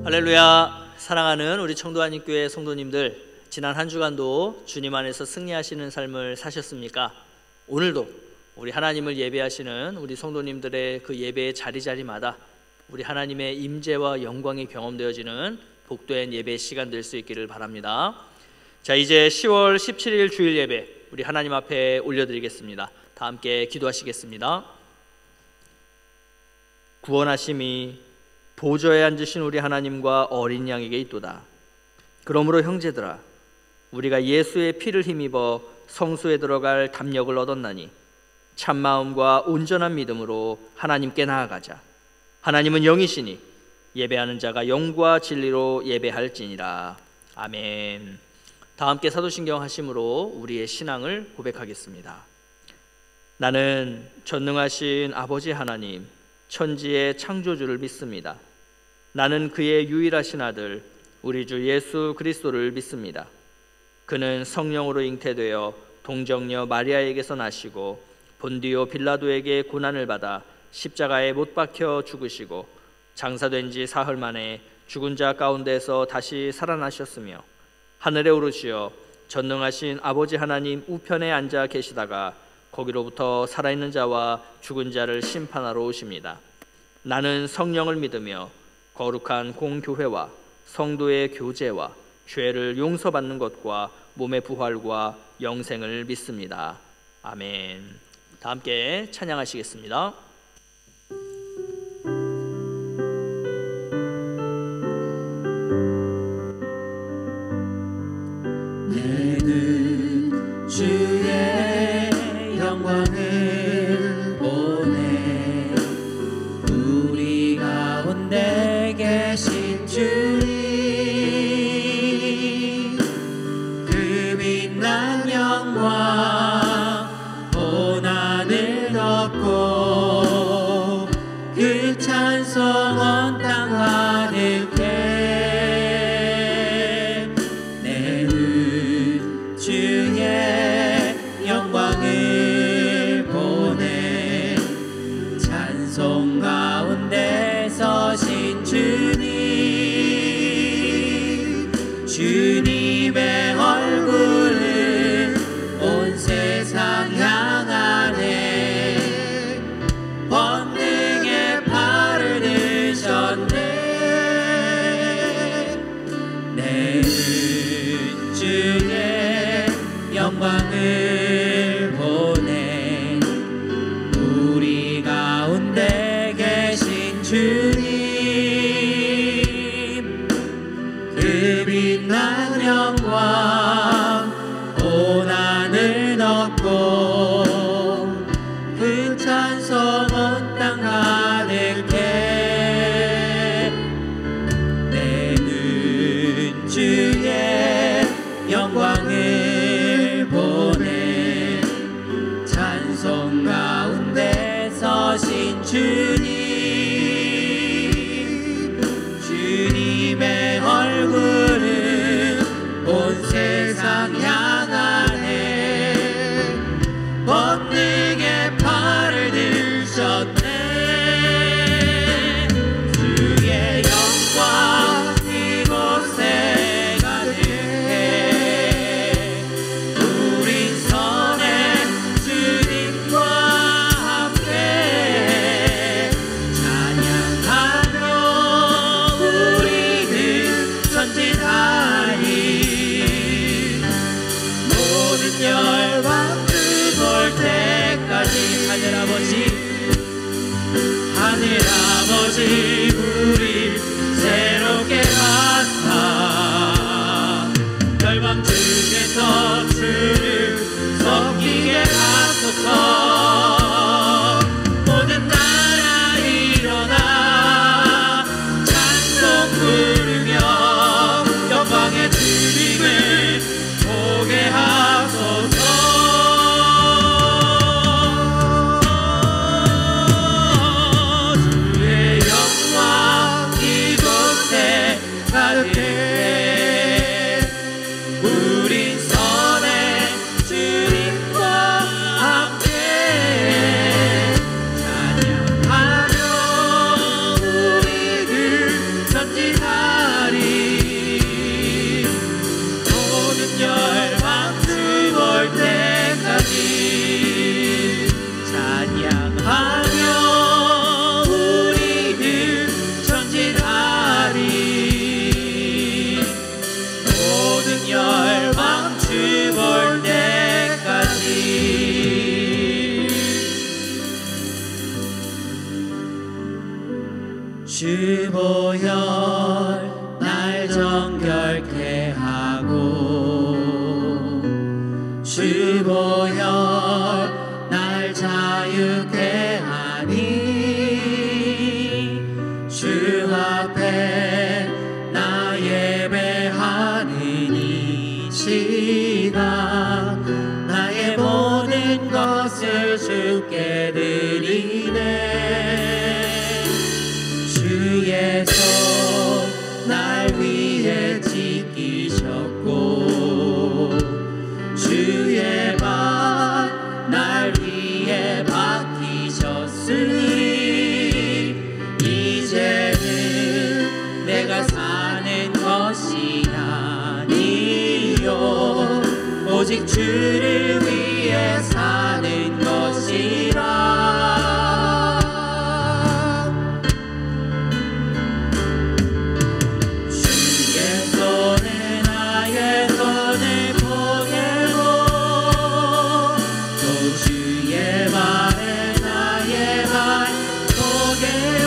할렐루야. 사랑하는 우리 청도한인교회 성도님들, 지난 한 주간도 주님 안에서 승리하시는 삶을 사셨습니까? 오늘도 우리 하나님을 예배하시는 우리 성도님들의 그 예배의 자리자리마다 우리 하나님의 임재와 영광이 경험되어지는 복된 예배 시간 될 수 있기를 바랍니다. 자, 이제 10월 17일 주일 예배 우리 하나님 앞에 올려드리겠습니다. 다 함께 기도하시겠습니다. 구원하심이 보좌에 앉으신 우리 하나님과 어린 양에게 있도다. 그러므로 형제들아, 우리가 예수의 피를 힘입어 성소에 들어갈 담력을 얻었나니 참마음과 온전한 믿음으로 하나님께 나아가자. 하나님은 영이시니 예배하는 자가 영과 진리로 예배할지니라. 아멘. 다 함께 사도신경 하심으로 우리의 신앙을 고백하겠습니다. 나는 전능하신 아버지 하나님, 천지의 창조주를 믿습니다. 나는 그의 유일하신 아들 우리 주 예수 그리스도를 믿습니다. 그는 성령으로 잉태되어 동정녀 마리아에게서 나시고 본디오 빌라도에게 고난을 받아 십자가에 못 박혀 죽으시고 장사된 지 사흘 만에 죽은 자 가운데서 다시 살아나셨으며 하늘에 오르시어 전능하신 아버지 하나님 우편에 앉아 계시다가 거기로부터 살아있는 자와 죽은 자를 심판하러 오십니다. 나는 성령을 믿으며 거룩한 공교회와 성도의 교제와 죄를 용서받는 것과 몸의 부활과 영생을 믿습니다. 아멘. 다 함께 찬양하시겠습니다. 내는 주의 영광을 보내 우리 가운데 계신 주님 그 빛난 영광 온 하늘 덮고 그 찬송 온 땅 가득해 내는 주의 영광을 보내 찬송 가운데 서신 주님의 얼굴을 온 세상 향하네 번능의 팔을 드셨네 내는 주의 영광을 보내 우리 가운데 계신 주님 그 빛난 영광 온 하늘 덮고 그 찬송 온 땅 가득해 내는 주의 영광을 보내 찬송 가운데 서신 주님의 얼굴을 온 세상 향하네 번능의 팔을 드셨네 주의 영광 이곳에 전진하리. 모든 열방 볼 때까지 하늘 아버지 우리 새롭게 하사 열방 중에서 주를 섬기게 하소서. 모든 나라 일어나 찬송 부르며 영광의 주님을 보게 하소서. 우린 선의 주님과 함께 찬양하며 우리를 전진하리. 모든 열방 주 볼 때까지 찬양하며 우리를 전진하리. 열방 주 볼 때까지. 주보혈 날 정결케 하고 주보혈 날 자유케 하니. 주 앞에 나 예배하는 이 시간 나의 모든 것을 주께 드리네. 주의 손 날 위해 지키셨고 주의 발 날 위해 박히셨으니 이제는 내가 사는 것이 아니요 오직 주를 위해 사는 것이라. 주의 손에 나의 손을 보게로 또 주의 발에 나의 발 보게요.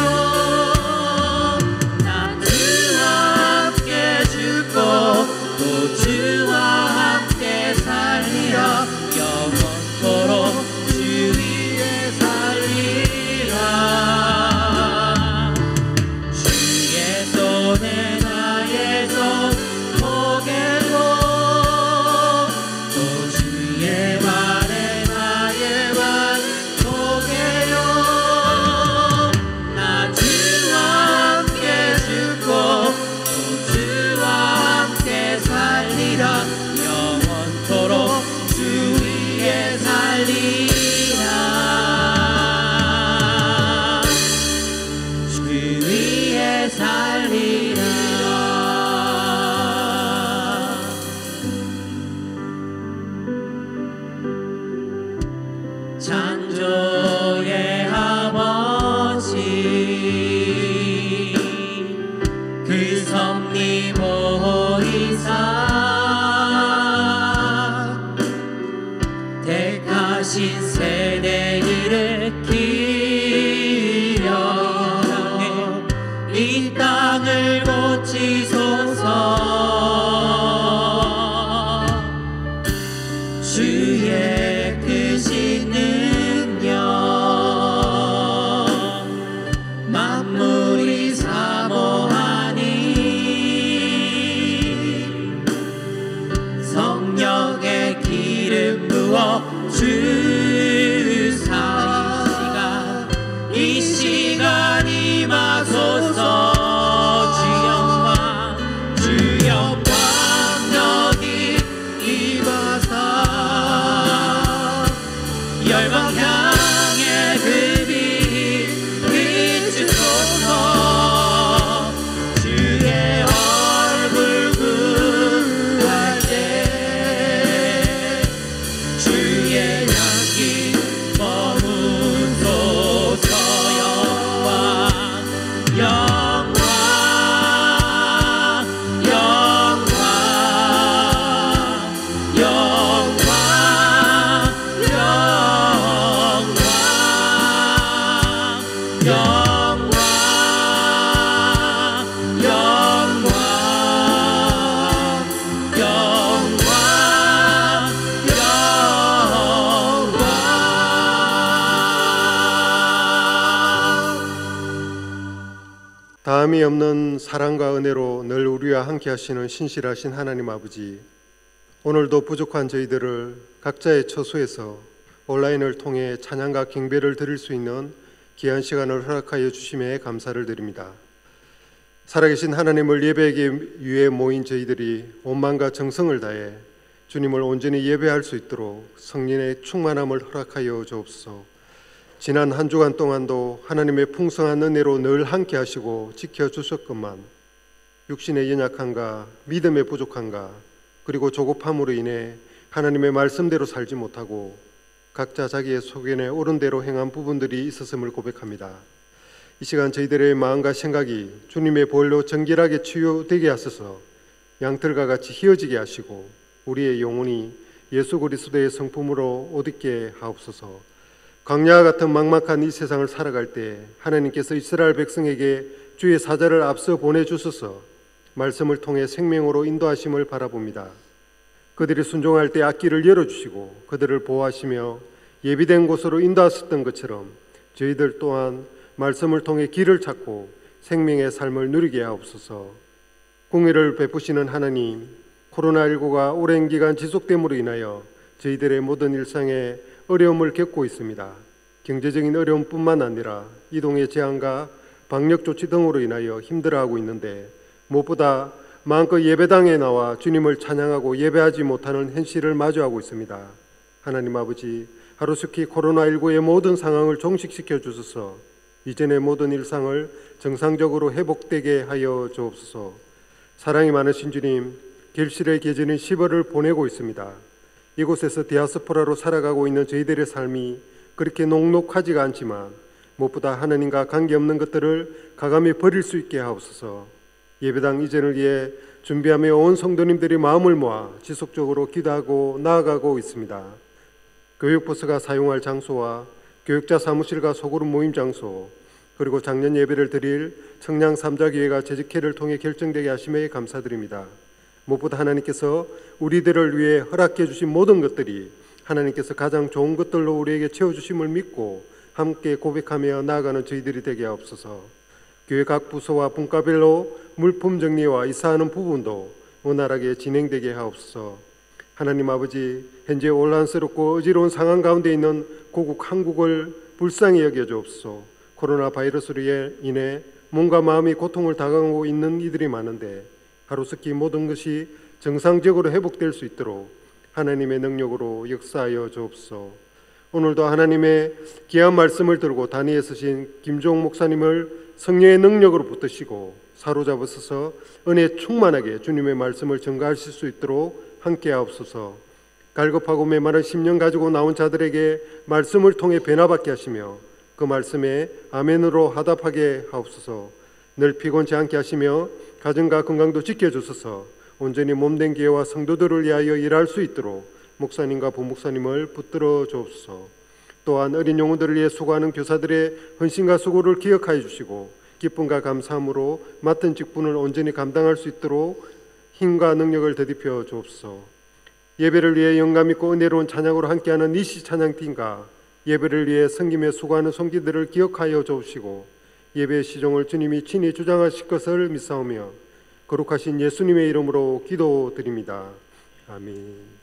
난 주와 함께 죽고 또 주와 함께 살리라. 영원토록 주 위에 다함이 없는 사랑과 은혜로 늘 우리와 함께 하시는 신실하신 하나님 아버지, 오늘도 부족한 저희들을 각자의 처소에서 온라인을 통해 찬양과 경배를 드릴 수 있는 귀한 시간을 허락하여 주심에 감사를 드립니다. 살아계신 하나님을 예배하기 위해 모인 저희들이 온망과 정성을 다해 주님을 온전히 예배할 수 있도록 성령의 충만함을 허락하여 주옵소서. 지난 한 주간 동안도 하나님의 풍성한 은혜로 늘 함께 하시고 지켜주셨건만 육신의 연약함과 믿음의 부족함과 그리고 조급함으로 인해 하나님의 말씀대로 살지 못하고 각자 자기의 소견에 옳은 대로 행한 부분들이 있었음을 고백합니다. 이 시간 저희들의 마음과 생각이 주님의 보혈로 정결하게 치유되게 하소서. 양털과 같이 휘어지게 하시고 우리의 영혼이 예수 그리스도의 성품으로 옷 입게 하옵소서. 광야와 같은 막막한 이 세상을 살아갈 때 하나님께서 이스라엘 백성에게 주의 사자를 앞서 보내주셔서 말씀을 통해 생명으로 인도하심을 바라봅니다. 그들이 순종할 때 앞길을 열어주시고 그들을 보호하시며 예비된 곳으로 인도하셨던 것처럼 저희들 또한 말씀을 통해 길을 찾고 생명의 삶을 누리게 하옵소서. 공의를 베푸시는 하나님, 코로나19가 오랜 기간 지속됨으로 인하여 저희들의 모든 일상에 어려움을 겪고 있습니다. 경제적인 어려움뿐만 아니라 이동의 제한과 방역 조치 등으로 인하여 힘들어하고 있는데 무엇보다 마음껏 예배당에 나와 주님을 찬양하고 예배하지 못하는 현실을 마주하고 있습니다. 하나님 아버지, 하루속히 코로나19의 모든 상황을 종식시켜 주소서. 이전의 모든 일상을 정상적으로 회복되게 하여 주옵소서. 사랑이 많으신 주님, 결실의 계절인 10월을 보내고 있습니다. 이곳에서 디아스포라로 살아가고 있는 저희들의 삶이 그렇게 녹록하지가 않지만 무엇보다 하나님과 관계없는 것들을 과감히 버릴 수 있게 하옵소서. 예배당 이전을 위해 준비하며 온 성도님들이 마음을 모아 지속적으로 기도하고 나아가고 있습니다. 교육부서가 사용할 장소와 교육자 사무실과 소그룹 모임 장소, 그리고 작년 예배를 드릴 청량 삼자교회가 재직회를 통해 결정되게 하심에 감사드립니다. 무엇보다 하나님께서 우리들을 위해 허락해 주신 모든 것들이 하나님께서 가장 좋은 것들로 우리에게 채워주심을 믿고 함께 고백하며 나아가는 저희들이 되게 하옵소서. 교회 각 부서와 분과별로 물품 정리와 이사하는 부분도 원활하게 진행되게 하옵소서. 하나님 아버지, 현재 혼란스럽고 어지러운 상황 가운데 있는 고국 한국을 불쌍히 여겨 주옵소서. 코로나 바이러스로 인해 몸과 마음이 고통을 당하고 있는 이들이 많은데 하루속히 모든 것이 정상적으로 회복될 수 있도록 하나님의 능력으로 역사하여 주옵소서. 오늘도 하나님의 귀한 말씀을 들고 단위에 서신 김종 목사님을 성령의 능력으로 붙드시고 사로잡으셔서 은혜 충만하게 주님의 말씀을 전가하실 수 있도록 함께 하옵소서. 갈급하고 메마른 심령 가지고 나온 자들에게 말씀을 통해 변화받게 하시며 그 말씀에 아멘으로 화답하게 하옵소서. 늘 피곤치 않게 하시며 가정과 건강도 지켜주셔서 온전히 몸된 교회와 성도들을 위하여 일할 수 있도록 목사님과 부목사님을 붙들어 주옵소서. 또한 어린 영혼들을 위해 수고하는 교사들의 헌신과 수고를 기억하여 주시고 기쁨과 감사함으로 맡은 직분을 온전히 감당할 수 있도록 힘과 능력을 더딥혀 주옵소서. 예배를 위해 영감 있고 은혜로운 찬양으로 함께하는 니시 찬양팀과 예배를 위해 섬기며 수고하는 성기들을 기억하여 주옵시고 예배의 시종을 주님이 친히 주장하실 것을 믿사오며 거룩하신 예수님의 이름으로 기도드립니다. 아멘.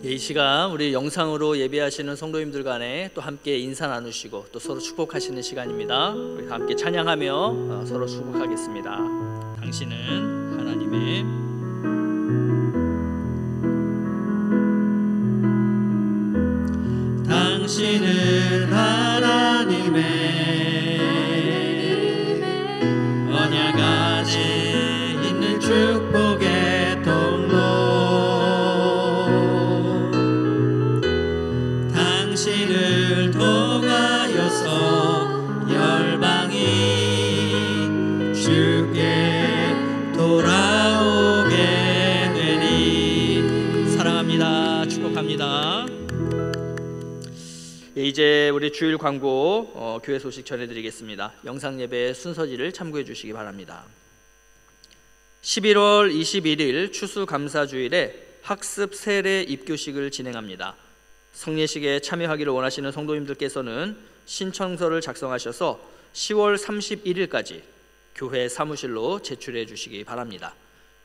이 시간 우리 영상으로 예배하시는 성도님들 간에 또 함께 인사 나누시고 또 서로 축복하시는 시간입니다. 우리 함께 찬양하며 서로 축복하겠습니다. 당신은 하나님의 당신은 하나님의 언약 안에 있는 축복의 통로 당신을 통하여서 열방이 주께 돌아오게 되니 이제 우리 주일 광고 교회 소식 전해드리겠습니다. 영상 예배 순서지를 참고해 주시기 바랍니다. 11월 21일 추수감사주일에 학습 세례 입교식을 진행합니다. 성례식에 참여하기를 원하시는 성도님들께서는 신청서를 작성하셔서 10월 31일까지 교회 사무실로 제출해 주시기 바랍니다.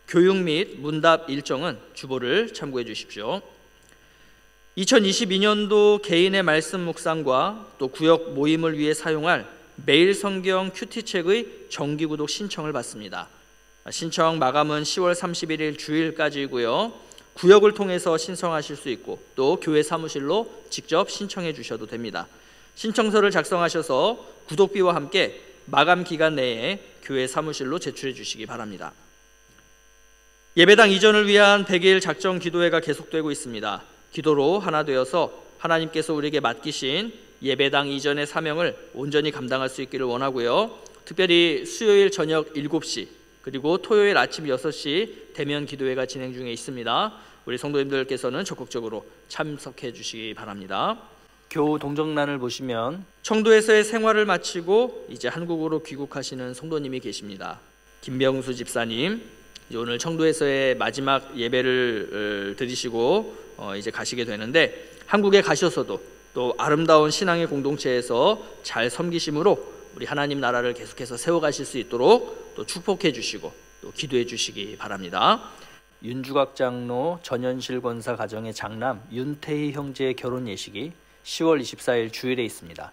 교육 및 문답 일정은 주보를 참고해 주십시오. 2022년도 개인의 말씀 묵상과 또 구역 모임을 위해 사용할 매일 성경 큐티책의 정기구독 신청을 받습니다. 신청 마감은 10월 31일 주일까지이고요. 구역을 통해서 신청하실 수 있고 또 교회 사무실로 직접 신청해 주셔도 됩니다. 신청서를 작성하셔서 구독비와 함께 마감 기간 내에 교회 사무실로 제출해 주시기 바랍니다. 예배당 이전을 위한 100일 작정 기도회가 계속되고 있습니다. 기도로 하나 되어서 하나님께서 우리에게 맡기신 예배당 이전의 사명을 온전히 감당할 수 있기를 원하고요. 특별히 수요일 저녁 7시 그리고 토요일 아침 6시 대면 기도회가 진행 중에 있습니다. 우리 성도님들께서는 적극적으로 참석해 주시기 바랍니다. 교우 동정란을 보시면 청도에서의 생활을 마치고 이제 한국으로 귀국하시는 성도님이 계십니다. 김병수 집사님, 오늘 청도에서의 마지막 예배를 드리시고 이제 가시게 되는데, 한국에 가셔서도 또 아름다운 신앙의 공동체에서 잘 섬기심으로 우리 하나님 나라를 계속해서 세워가실 수 있도록 또 축복해 주시고 또 기도해 주시기 바랍니다. 윤주각 장로 전현실 권사 가정의 장남 윤태희 형제의 결혼 예식이 10월 24일 주일에 있습니다.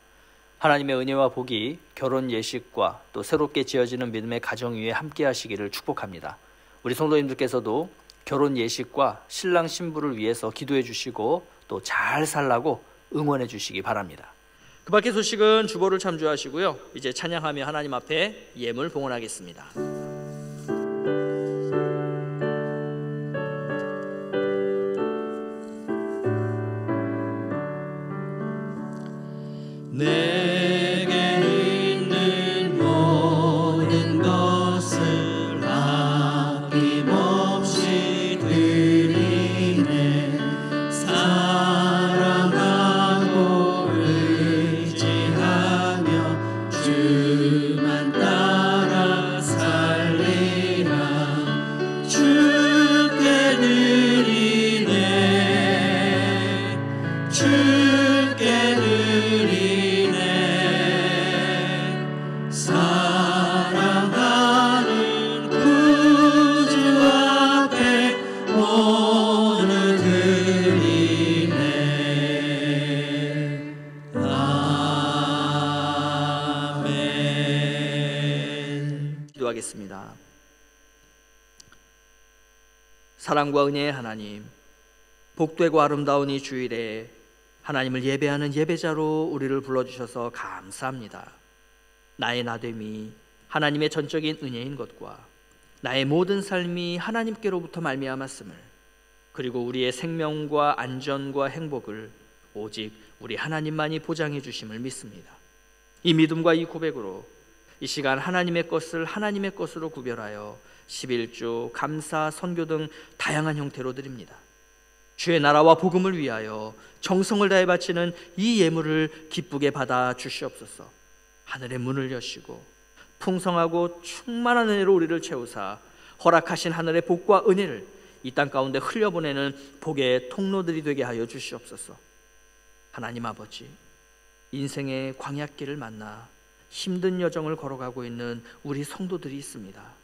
하나님의 은혜와 복이 결혼 예식과 또 새롭게 지어지는 믿음의 가정 위에 함께 하시기를 축복합니다. 우리 성도님들께서도 결혼 예식과 신랑 신부를 위해서 기도해 주시고 또 잘 살라고 응원해 주시기 바랍니다. 그 밖의 소식은 주보를 참조하시고요. 이제 찬양하며 하나님 앞에 예물 봉헌하겠습니다. 내게 있는 모든 것을 아낌없이 드리네. 사랑하고 의지하며 주만 따라 살리라. 주께 드리네. 주께 드리네. 사랑하는 구주 앞에 모두 드리네. 아멘. 기도하겠습니다. 사랑과 은혜의 하나님, 복되고 아름다운 이 주일에 하나님을 예배하는 예배자로 우리를 불러주셔서 감사합니다. 나의 나됨이 하나님의 전적인 은혜인 것과 나의 모든 삶이 하나님께로부터 말미암았음을, 그리고 우리의 생명과 안전과 행복을 오직 우리 하나님만이 보장해 주심을 믿습니다. 이 믿음과 이 고백으로 이 시간 하나님의 것을 하나님의 것으로 구별하여 11조, 감사, 선교 등 다양한 형태로 드립니다. 주의 나라와 복음을 위하여 정성을 다해 바치는 이 예물을 기쁘게 받아 주시옵소서. 하늘의 문을 여시고 풍성하고 충만한 은혜로 우리를 채우사 허락하신 하늘의 복과 은혜를 이 땅 가운데 흘려보내는 복의 통로들이 되게 하여 주시옵소서. 하나님 아버지, 인생의 광야길을 만나 힘든 여정을 걸어가고 있는 우리 성도들이 있습니다.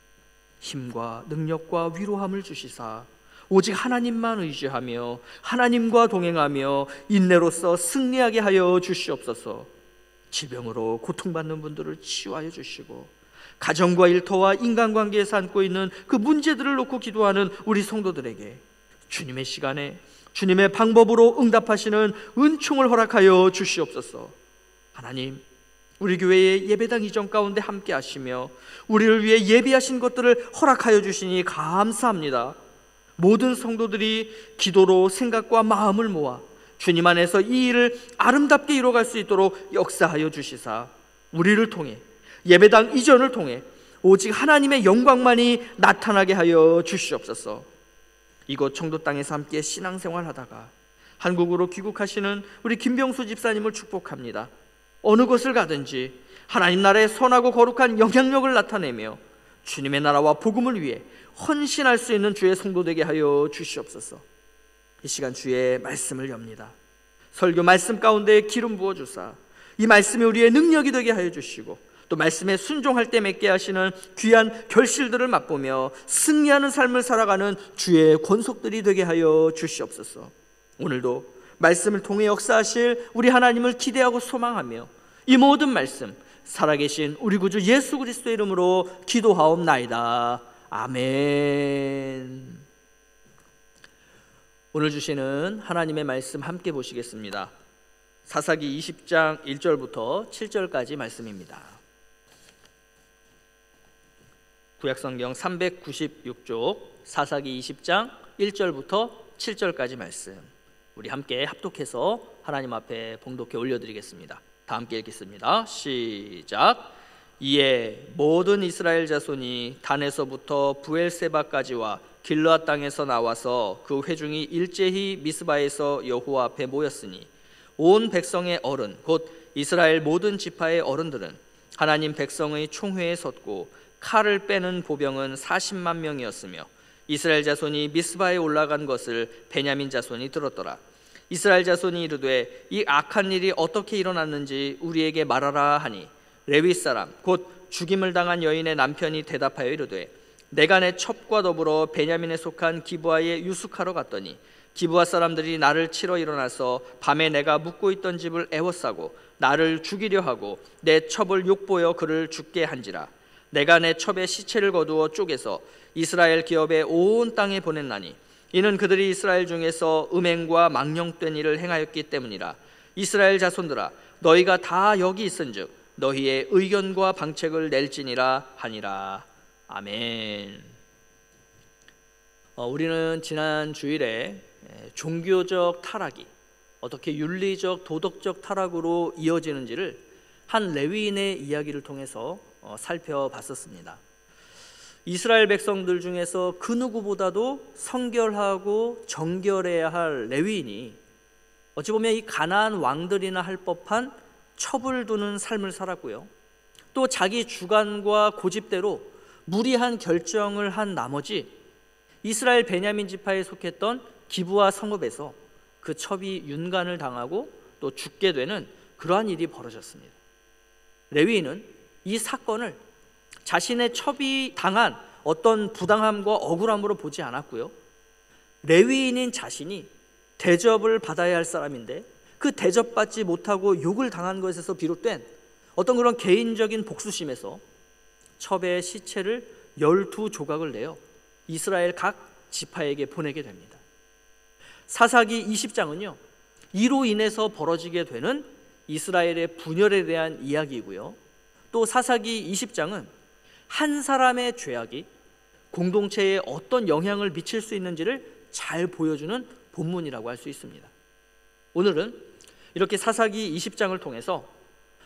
힘과 능력과 위로함을 주시사 오직 하나님만 의지하며 하나님과 동행하며 인내로서 승리하게 하여 주시옵소서. 질병으로 고통받는 분들을 치유하여 주시고 가정과 일터와 인간관계에서 안고 있는 그 문제들을 놓고 기도하는 우리 성도들에게 주님의 시간에 주님의 방법으로 응답하시는 은총을 허락하여 주시옵소서. 하나님, 우리 교회의 예배당 이전 가운데 함께 하시며 우리를 위해 예비하신 것들을 허락하여 주시니 감사합니다. 모든 성도들이 기도로 생각과 마음을 모아 주님 안에서 이 일을 아름답게 이뤄갈 수 있도록 역사하여 주시사 우리를 통해 예배당 이전을 통해 오직 하나님의 영광만이 나타나게 하여 주시옵소서. 이곳 청도 땅에서 함께 신앙생활하다가 한국으로 귀국하시는 우리 김병수 집사님을 축복합니다. 어느 곳을 가든지 하나님 나라의 선하고 거룩한 영향력을 나타내며 주님의 나라와 복음을 위해 헌신할 수 있는 주의 성도 되게 하여 주시옵소서. 이 시간 주의 말씀을 엽니다. 설교 말씀 가운데 기름 부어주사 이 말씀이 우리의 능력이 되게 하여 주시고, 또 말씀에 순종할 때 맺게 하시는 귀한 결실들을 맛보며 승리하는 삶을 살아가는 주의 권속들이 되게 하여 주시옵소서. 오늘도 말씀을 통해 역사하실 우리 하나님을 기대하고 소망하며 이 모든 말씀 살아계신 우리 구주 예수 그리스도의 이름으로 기도하옵나이다. 아멘. 오늘 주시는 하나님의 말씀 함께 보시겠습니다. 사사기 20장 1절부터 7절까지 말씀입니다. 구약성경 396쪽 사사기 20장 1절부터 7절까지 말씀, 우리 함께 합독해서 하나님 앞에 봉독해 올려드리겠습니다. 다 함께 읽겠습니다. 시작. 이에 모든 이스라엘 자손이 단에서부터 부엘세바까지와 길르앗 땅에서 나와서 그 회중이 일제히 미스바에서 여호와 앞에 모였으니 온 백성의 어른 곧 이스라엘 모든 지파의 어른들은 하나님 백성의 총회에 섰고 칼을 빼는 보병은 40만 명이었으며 이스라엘 자손이 미스바에 올라간 것을 베냐민 자손이 들었더라. 이스라엘 자손이 이르되 이 악한 일이 어떻게 일어났는지 우리에게 말하라 하니 레위 사람 곧 죽임을 당한 여인의 남편이 대답하여 이르되 내가 내 첩과 더불어 베냐민에 속한 기브아에 유숙하러 갔더니 기브아 사람들이 나를 치러 일어나서 밤에 내가 묵고 있던 집을 애워싸고 나를 죽이려 하고 내 첩을 욕보여 그를 죽게 한지라. 내가 내 첩의 시체를 거두어 쪼개서 이스라엘 기업의 온 땅에 보냈나니 이는 그들이 이스라엘 중에서 음행과 망령된 일을 행하였기 때문이라. 이스라엘 자손들아 너희가 다 여기 있은즉 너희의 의견과 방책을 낼지니라 하니라. 아멘. 우리는 지난 주일에 종교적 타락이 어떻게 윤리적 도덕적 타락으로 이어지는지를 한 레위인의 이야기를 통해서 살펴봤었습니다. 이스라엘 백성들 중에서 그 누구보다도 성결하고 정결해야 할 레위인이 어찌 보면 이 가나안 왕들이나 할 법한 첩을 두는 삶을 살았고요, 또 자기 주관과 고집대로 무리한 결정을 한 나머지 이스라엘 베냐민 지파에 속했던 기브아 성읍에서 그 첩이 윤간을 당하고 또 죽게 되는 그러한 일이 벌어졌습니다. 레위인은 이 사건을 자신의 첩이 당한 어떤 부당함과 억울함으로 보지 않았고요, 레위인인 자신이 대접을 받아야 할 사람인데 그 대접받지 못하고 욕을 당한 것에서 비롯된 어떤 그런 개인적인 복수심에서 첩의 시체를 12조각을 내어 이스라엘 각 지파에게 보내게 됩니다. 사사기 20장은요 이로 인해서 벌어지게 되는 이스라엘의 분열에 대한 이야기이고요, 또 사사기 20장은 한 사람의 죄악이 공동체에 어떤 영향을 미칠 수 있는지를 잘 보여주는 본문이라고 할 수 있습니다. 오늘은 이렇게 사사기 20장을 통해서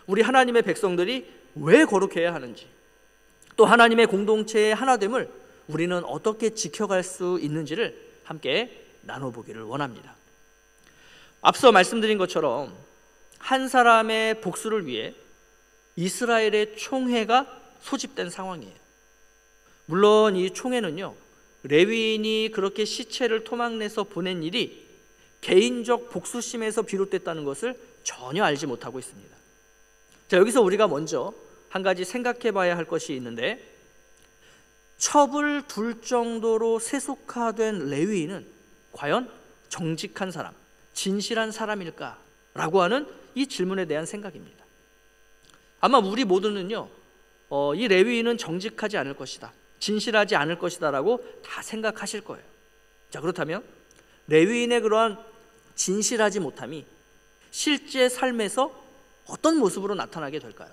우리 하나님의 백성들이 왜 거룩해야 하는지, 또 하나님의 공동체의 하나됨을 우리는 어떻게 지켜갈 수 있는지를 함께 나눠보기를 원합니다. 앞서 말씀드린 것처럼 한 사람의 복수를 위해 이스라엘의 총회가 소집된 상황이에요. 물론 이 총회는요 레위인이 그렇게 시체를 토막내서 보낸 일이 개인적 복수심에서 비롯됐다는 것을 전혀 알지 못하고 있습니다. 자, 여기서 우리가 먼저 한 가지 생각해 봐야 할 것이 있는데, 첩을 둘 정도로 세속화된 레위인은 과연 정직한 사람, 진실한 사람일까? 라고 하는 이 질문에 대한 생각입니다. 아마 우리 모두는요 이 레위인은 정직하지 않을 것이다, 진실하지 않을 것이다 라고 다 생각하실 거예요. 자, 그렇다면 레위인의 그러한 진실하지 못함이 실제 삶에서 어떤 모습으로 나타나게 될까요?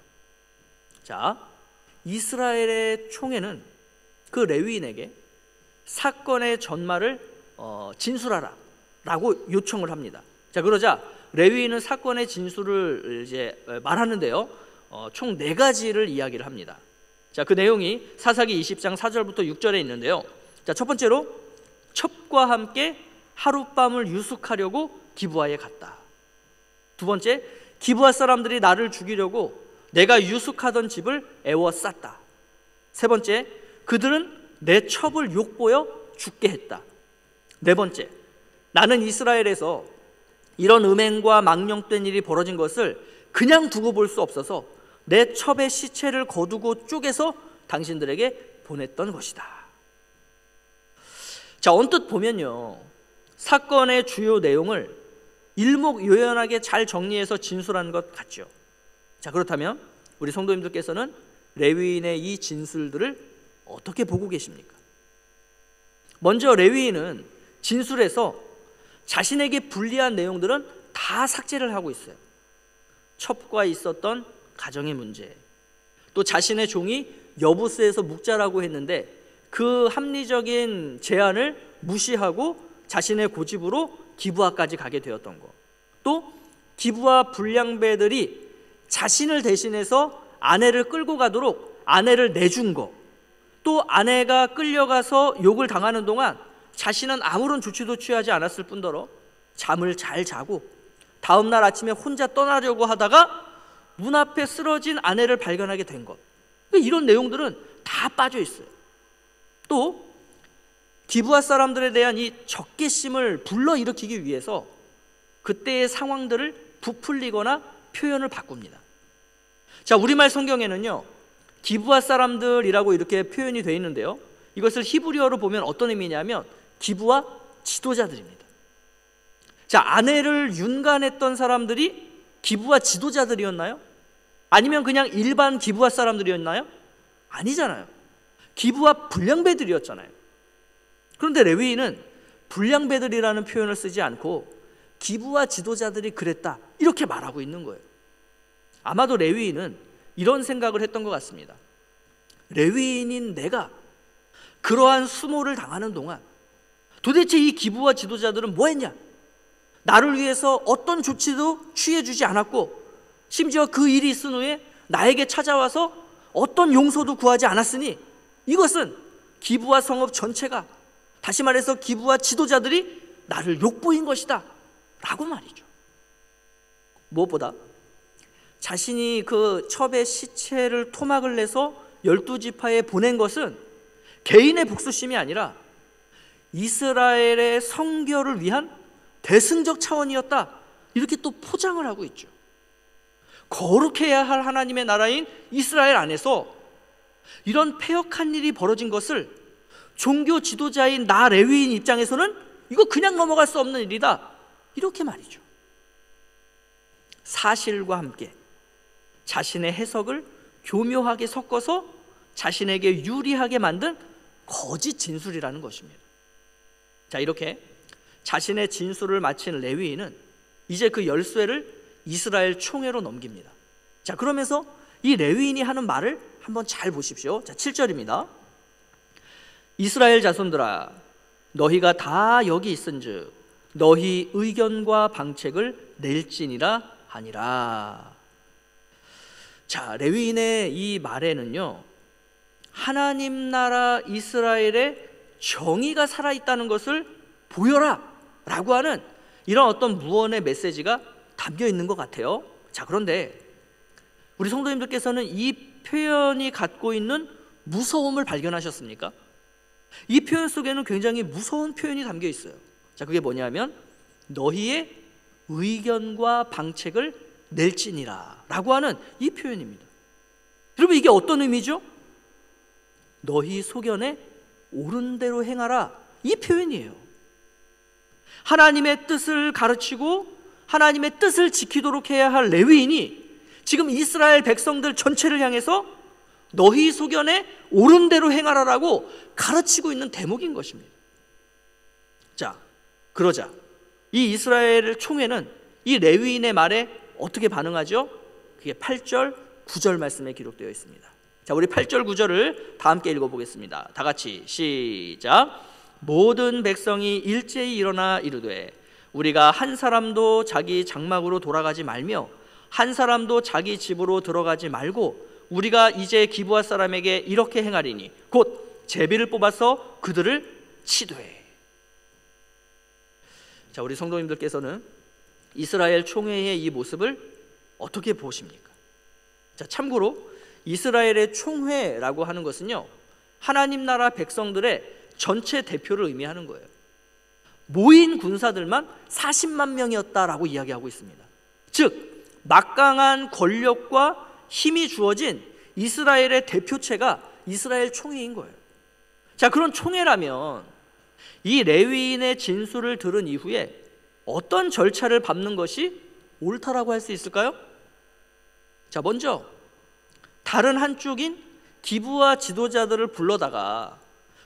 자, 이스라엘의 총회는 그 레위인에게 사건의 전말을 진술하라 라고 요청을 합니다. 자, 그러자 레위인은 사건의 진술을 이제 말하는데요 총 4가지를 이야기를 합니다. 자, 그 내용이 사사기 20장 4절부터 6절에 있는데요, 자, 첫 번째로 첩과 함께 하룻밤을 유숙하려고 기브아에 갔다. 두 번째, 기브아 사람들이 나를 죽이려고 내가 유숙하던 집을 에워쌌다. 세 번째, 그들은 내 첩을 욕보여 죽게 했다. 네 번째, 나는 이스라엘에서 이런 음행과 망령된 일이 벌어진 것을 그냥 두고 볼 수 없어서 내 첩의 시체를 거두고 쪼개서 당신들에게 보냈던 것이다. 자, 언뜻 보면요, 사건의 주요 내용을 일목요연하게 잘 정리해서 진술한 것 같죠. 자, 그렇다면 우리 성도님들께서는 레위인의 이 진술들을 어떻게 보고 계십니까? 먼저 레위인은 진술에서 자신에게 불리한 내용들은 다 삭제를 하고 있어요. 첩과 있었던 가정의 문제, 또 자신의 종이 여부스에서 묵자라고 했는데 그 합리적인 제안을 무시하고 자신의 고집으로 기브아까지 가게 되었던 것, 또 기브아 불량배들이 자신을 대신해서 아내를 끌고 가도록 아내를 내준 것, 또 아내가 끌려가서 욕을 당하는 동안 자신은 아무런 조치도 취하지 않았을 뿐더러 잠을 잘 자고 다음날 아침에 혼자 떠나려고 하다가 문 앞에 쓰러진 아내를 발견하게 된 것, 이런 내용들은 다 빠져 있어요. 또 기브아 사람들에 대한 이 적개심을 불러일으키기 위해서 그때의 상황들을 부풀리거나 표현을 바꿉니다. 자, 우리말 성경에는요, 기브아 사람들이라고 이렇게 표현이 되어 있는데요, 이것을 히브리어로 보면 어떤 의미냐면 기브아 지도자들입니다. 자, 아내를 윤간했던 사람들이 기브아 지도자들이었나요? 아니면 그냥 일반 기브아 사람들이었나요? 아니잖아요. 기브아 불량배들이었잖아요. 그런데 레위인은 불량배들이라는 표현을 쓰지 않고 기브아 지도자들이 그랬다, 이렇게 말하고 있는 거예요. 아마도 레위인은 이런 생각을 했던 것 같습니다. 레위인인 내가 그러한 수모를 당하는 동안 도대체 이 기브아 지도자들은 뭐 했냐? 나를 위해서 어떤 조치도 취해주지 않았고, 심지어 그 일이 있은 후에 나에게 찾아와서 어떤 용서도 구하지 않았으니 이것은 기브아 성읍 전체가, 다시 말해서 기브아 지도자들이 나를 욕보인 것이다 라고 말이죠. 무엇보다 자신이 그 첩의 시체를 토막을 내서 12지파에 보낸 것은 개인의 복수심이 아니라 이스라엘의 성결을 위한 대승적 차원이었다, 이렇게 또 포장을 하고 있죠. 거룩해야 할 하나님의 나라인 이스라엘 안에서 이런 패역한 일이 벌어진 것을 종교 지도자인 나 레위인 입장에서는 이거 그냥 넘어갈 수 없는 일이다, 이렇게 말이죠. 사실과 함께 자신의 해석을 교묘하게 섞어서 자신에게 유리하게 만든 거짓 진술이라는 것입니다. 자, 이렇게 자신의 진술을 마친 레위인은 이제 그 열쇠를 이스라엘 총회로 넘깁니다. 자, 그러면서 이 레위인이 하는 말을 한번 잘 보십시오. 자, 7절입니다. 이스라엘 자손들아, 너희가 다 여기 있은즉 너희 의견과 방책을 낼지니라 하니라. 자, 레위인의 이 말에는요, 하나님 나라 이스라엘의 정의가 살아있다는 것을 보여라 라고 하는 이런 어떤 무언의 메시지가 담겨 있는 것 같아요. 자, 그런데 우리 성도님들께서는 이 표현이 갖고 있는 무서움을 발견하셨습니까? 이 표현 속에는 굉장히 무서운 표현이 담겨 있어요. 자, 그게 뭐냐면 너희의 의견과 방책을 낼지니라 라고 하는 이 표현입니다. 여러분, 이게 어떤 의미죠? 너희 소견에 옳은 대로 행하라, 이 표현이에요. 하나님의 뜻을 가르치고 하나님의 뜻을 지키도록 해야 할 레위인이 지금 이스라엘 백성들 전체를 향해서 너희 소견에 옳은 대로 행하라라고 가르치고 있는 대목인 것입니다. 자, 그러자 이 이스라엘 총회는 이 레위인의 말에 어떻게 반응하죠? 그게 8절, 9절 말씀에 기록되어 있습니다. 자, 우리 8절, 9절을 다 함께 읽어보겠습니다. 다 같이 시작. 모든 백성이 일제히 일어나 이르되 우리가 한 사람도 자기 장막으로 돌아가지 말며 한 사람도 자기 집으로 들어가지 말고 우리가 이제 기브아 사람에게 이렇게 행하리니 곧 제비를 뽑아서 그들을 치되. 자, 우리 성도님들께서는 이스라엘 총회의 이 모습을 어떻게 보십니까? 자, 참고로 이스라엘의 총회라고 하는 것은요, 하나님 나라 백성들의 전체 대표를 의미하는 거예요. 모인 군사들만 40만 명이었다라고 이야기하고 있습니다. 즉 막강한 권력과 힘이 주어진 이스라엘의 대표체가 이스라엘 총회인 거예요. 자, 그런 총회라면 이 레위인의 진술을 들은 이후에 어떤 절차를 밟는 것이 옳다라고 할 수 있을까요? 자, 먼저 다른 한쪽인 기브아 지도자들을 불러다가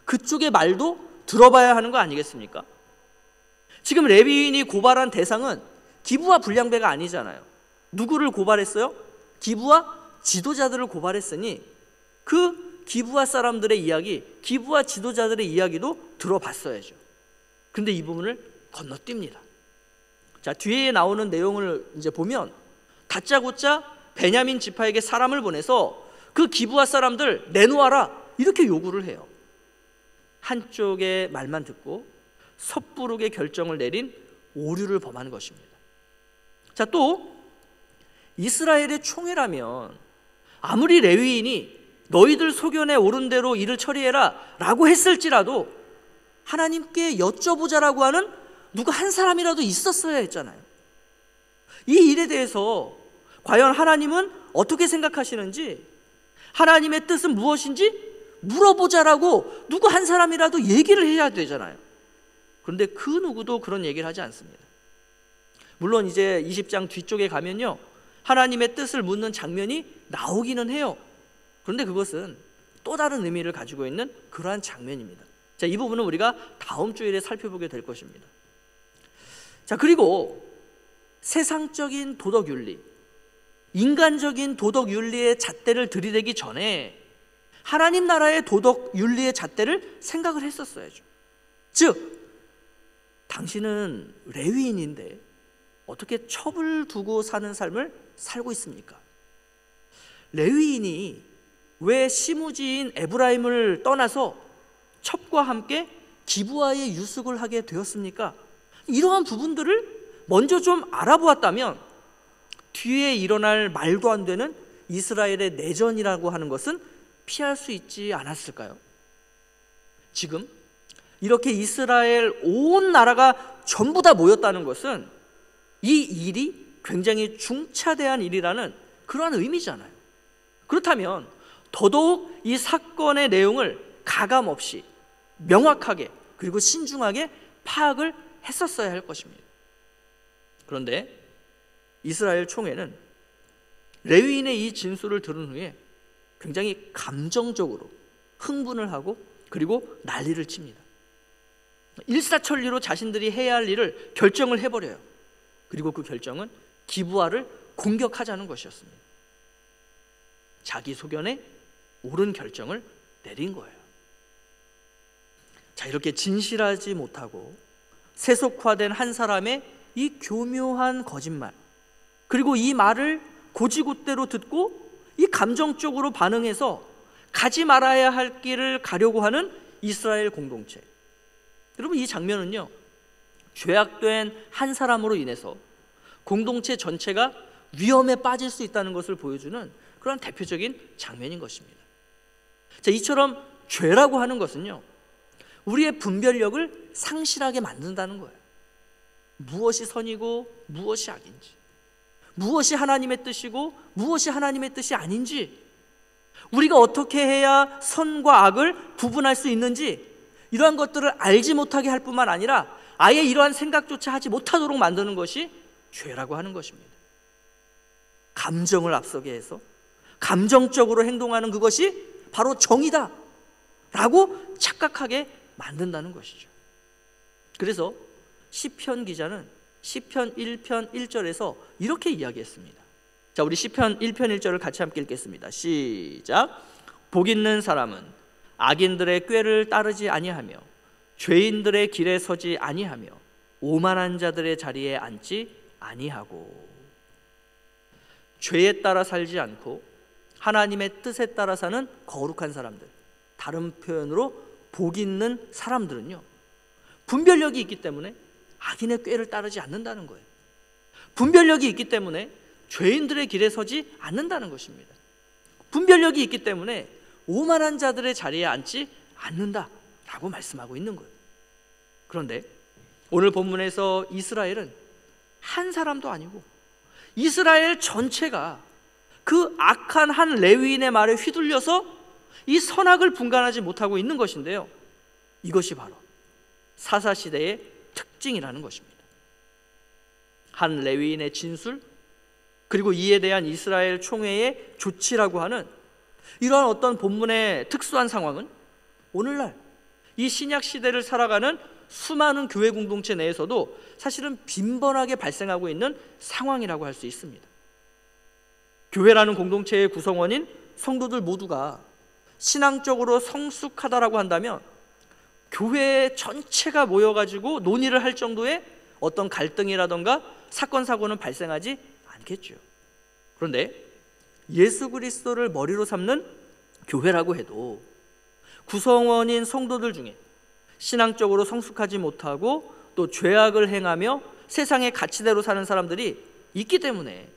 그쪽의 말도 들어봐야 하는 거 아니겠습니까? 지금 레위인이 고발한 대상은 기브아 불량배가 아니잖아요. 누구를 고발했어요? 기브아 지도자들을 고발했으니 그 기브아 사람들의 이야기, 기브아 지도자들의 이야기도 들어봤어야죠. 근데 이 부분을 건너뜁니다. 자, 뒤에 나오는 내용을 이제 보면 다짜고짜 베냐민 지파에게 사람을 보내서 그 기브아 사람들 내놓아라 이렇게 요구를 해요. 한쪽의 말만 듣고 섣부르게 결정을 내린 오류를 범한 것입니다. 자, 또 이스라엘의 총회라면 아무리 레위인이 너희들 소견에 옳은 대로 일을 처리해라 라고 했을지라도 하나님께 여쭤보자라고 하는 누가 한 사람이라도 있었어야 했잖아요. 이 일에 대해서 과연 하나님은 어떻게 생각하시는지, 하나님의 뜻은 무엇인지 물어보자라고 누구 한 사람이라도 얘기를 해야 되잖아요. 그런데 그 누구도 그런 얘기를 하지 않습니다. 물론 이제 20장 뒤쪽에 가면요, 하나님의 뜻을 묻는 장면이 나오기는 해요. 그런데 그것은 또 다른 의미를 가지고 있는 그러한 장면입니다. 자, 이 부분은 우리가 다음 주일에 살펴보게 될 것입니다. 자, 그리고 세상적인 도덕윤리, 인간적인 도덕윤리의 잣대를 들이대기 전에 하나님 나라의 도덕윤리의 잣대를 생각을 했었어야죠. 즉, 당신은 레위인인데 어떻게 첩을 두고 사는 삶을 살고 있습니까? 레위인이 왜 시무지인 에브라임을 떠나서 첩과 함께 기브아의 유숙을 하게 되었습니까? 이러한 부분들을 먼저 좀 알아보았다면 뒤에 일어날 말도 안 되는 이스라엘의 내전이라고 하는 것은 피할 수 있지 않았을까요? 지금 이렇게 이스라엘 온 나라가 전부 다 모였다는 것은 이 일이 굉장히 중차대한 일이라는 그러한 의미잖아요. 그렇다면 더더욱 이 사건의 내용을 가감없이 명확하게 그리고 신중하게 파악을 했었어야 할 것입니다. 그런데 이스라엘 총회는 레위인의 이 진술을 들은 후에 굉장히 감정적으로 흥분을 하고 그리고 난리를 칩니다. 일사천리로 자신들이 해야 할 일을 결정을 해버려요. 그리고 그 결정은 기브아를 공격하자는 것이었습니다. 자기 소견에 옳은 결정을 내린 거예요. 자, 이렇게 진실하지 못하고 세속화된 한 사람의 이 교묘한 거짓말, 그리고 이 말을 고지고대로 듣고 이 감정적으로 반응해서 가지 말아야 할 길을 가려고 하는 이스라엘 공동체. 여러분, 이 장면은요, 죄악된 한 사람으로 인해서 공동체 전체가 위험에 빠질 수 있다는 것을 보여주는 그런 대표적인 장면인 것입니다. 자, 이처럼 죄라고 하는 것은요, 우리의 분별력을 상실하게 만든다는 거예요. 무엇이 선이고 무엇이 악인지, 무엇이 하나님의 뜻이고 무엇이 하나님의 뜻이 아닌지, 우리가 어떻게 해야 선과 악을 구분할 수 있는지, 이러한 것들을 알지 못하게 할 뿐만 아니라 아예 이러한 생각조차 하지 못하도록 만드는 것이 죄라고 하는 것입니다. 감정을 앞서게 해서 감정적으로 행동하는 그것이 바로 정의다 라고 착각하게 만든다는 것이죠. 그래서 시편 기자는 시편 1편 1절에서 이렇게 이야기했습니다. 자, 우리 시편 1편 1절을 같이 함께 읽겠습니다. 시작. 복 있는 사람은 악인들의 꾀를 따르지 아니하며 죄인들의 길에 서지 아니하며 오만한 자들의 자리에 앉지 아니하고. 죄에 따라 살지 않고 하나님의 뜻에 따라 사는 거룩한 사람들, 다른 표현으로 복 있는 사람들은요, 분별력이 있기 때문에 악인의 꾀를 따르지 않는다는 거예요. 분별력이 있기 때문에 죄인들의 길에 서지 않는다는 것입니다. 분별력이 있기 때문에 오만한 자들의 자리에 앉지 않는다라고 말씀하고 있는 거예요. 그런데 오늘 본문에서 이스라엘은 한 사람도 아니고 이스라엘 전체가 그 악한 한 레위인의 말에 휘둘려서 이 선악을 분간하지 못하고 있는 것인데요, 이것이 바로 사사시대의 특징이라는 것입니다. 한 레위인의 진술, 그리고 이에 대한 이스라엘 총회의 조치라고 하는 이러한 어떤 본문의 특수한 상황은 오늘날 이 신약 시대를 살아가는 수많은 교회 공동체 내에서도 사실은 빈번하게 발생하고 있는 상황이라고 할 수 있습니다. 교회라는 공동체의 구성원인 성도들 모두가 신앙적으로 성숙하다라고 한다면 교회 전체가 모여가지고 논의를 할 정도의 어떤 갈등이라던가 사건 사고는 발생하지 않겠죠. 그런데 예수 그리스도를 머리로 삼는 교회라고 해도 구성원인 성도들 중에 신앙적으로 성숙하지 못하고 또 죄악을 행하며 세상의 가치대로 사는 사람들이 있기 때문에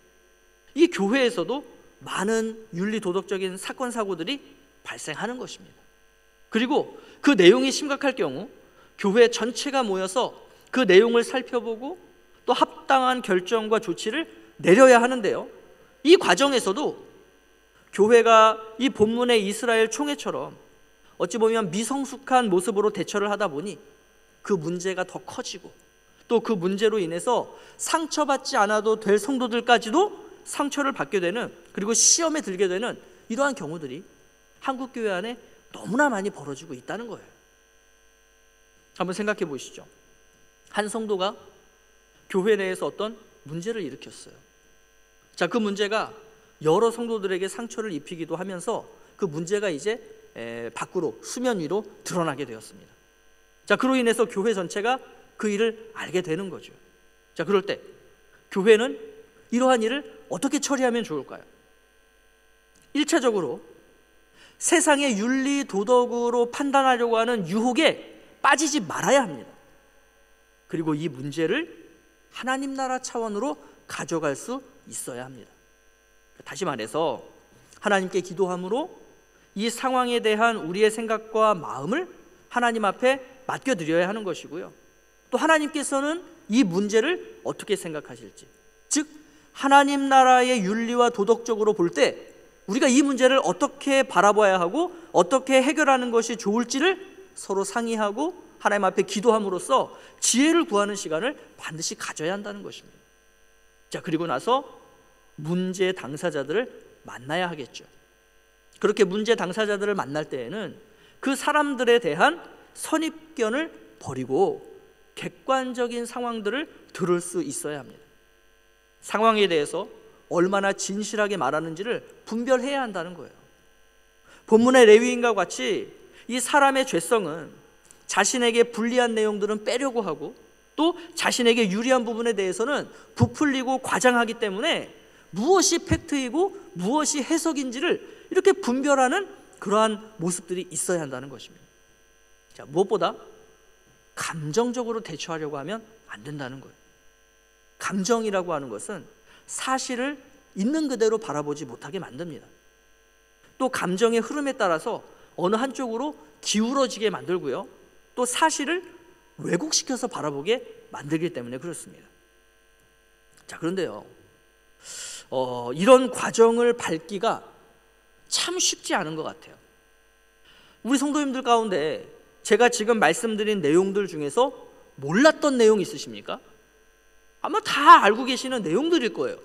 이 교회에서도 많은 윤리 도덕적인 사건 사고들이 발생하는 것입니다. 그리고 그 내용이 심각할 경우 교회 전체가 모여서 그 내용을 살펴보고 또 합당한 결정과 조치를 내려야 하는데요, 이 과정에서도 교회가 이 본문의 이스라엘 총회처럼 어찌 보면 미성숙한 모습으로 대처를 하다 보니 그 문제가 더 커지고 또 그 문제로 인해서 상처받지 않아도 될 성도들까지도 상처를 받게 되는, 그리고 시험에 들게 되는 이러한 경우들이 한국교회 안에 너무나 많이 벌어지고 있다는 거예요. 한번 생각해 보시죠. 한 성도가 교회 내에서 어떤 문제를 일으켰어요. 자, 그 문제가 여러 성도들에게 상처를 입히기도 하면서 그 문제가 이제 밖으로, 수면 위로 드러나게 되었습니다. 자, 그로 인해서 교회 전체가 그 일을 알게 되는 거죠. 자, 그럴 때 교회는 이러한 일을 어떻게 처리하면 좋을까요? 1차적으로 세상의 윤리 도덕으로 판단하려고 하는 유혹에 빠지지 말아야 합니다. 그리고 이 문제를 하나님 나라 차원으로 가져갈 수 있어야 합니다. 다시 말해서 하나님께 기도함으로 이 상황에 대한 우리의 생각과 마음을 하나님 앞에 맡겨드려야 하는 것이고요, 또 하나님께서는 이 문제를 어떻게 생각하실지, 즉 하나님 나라의 윤리와 도덕적으로 볼 때 우리가 이 문제를 어떻게 바라봐야 하고 어떻게 해결하는 것이 좋을지를 서로 상의하고 하나님 앞에 기도함으로써 지혜를 구하는 시간을 반드시 가져야 한다는 것입니다. 자, 그리고 나서 문제 당사자들을 만나야 하겠죠. 그렇게 문제 당사자들을 만날 때에는 그 사람들에 대한 선입견을 버리고 객관적인 상황들을 들을 수 있어야 합니다. 상황에 대해서 얼마나 진실하게 말하는지를 분별해야 한다는 거예요. 본문의 레위인과 같이 이 사람의 죄성은 자신에게 불리한 내용들은 빼려고 하고 또 자신에게 유리한 부분에 대해서는 부풀리고 과장하기 때문에 무엇이 팩트이고 무엇이 해석인지를 이렇게 분별하는 그러한 모습들이 있어야 한다는 것입니다. 자, 무엇보다 감정적으로 대처하려고 하면 안 된다는 거예요. 감정이라고 하는 것은 사실을 있는 그대로 바라보지 못하게 만듭니다. 또 감정의 흐름에 따라서 어느 한쪽으로 기울어지게 만들고요, 또 사실을 왜곡시켜서 바라보게 만들기 때문에 그렇습니다. 자, 그런데요, 이런 과정을 밟기가 참 쉽지 않은 것 같아요. 우리 성도님들 가운데 제가 지금 말씀드린 내용들 중에서 몰랐던 내용 있으십니까? 아마 다 알고 계시는 내용들일 거예요.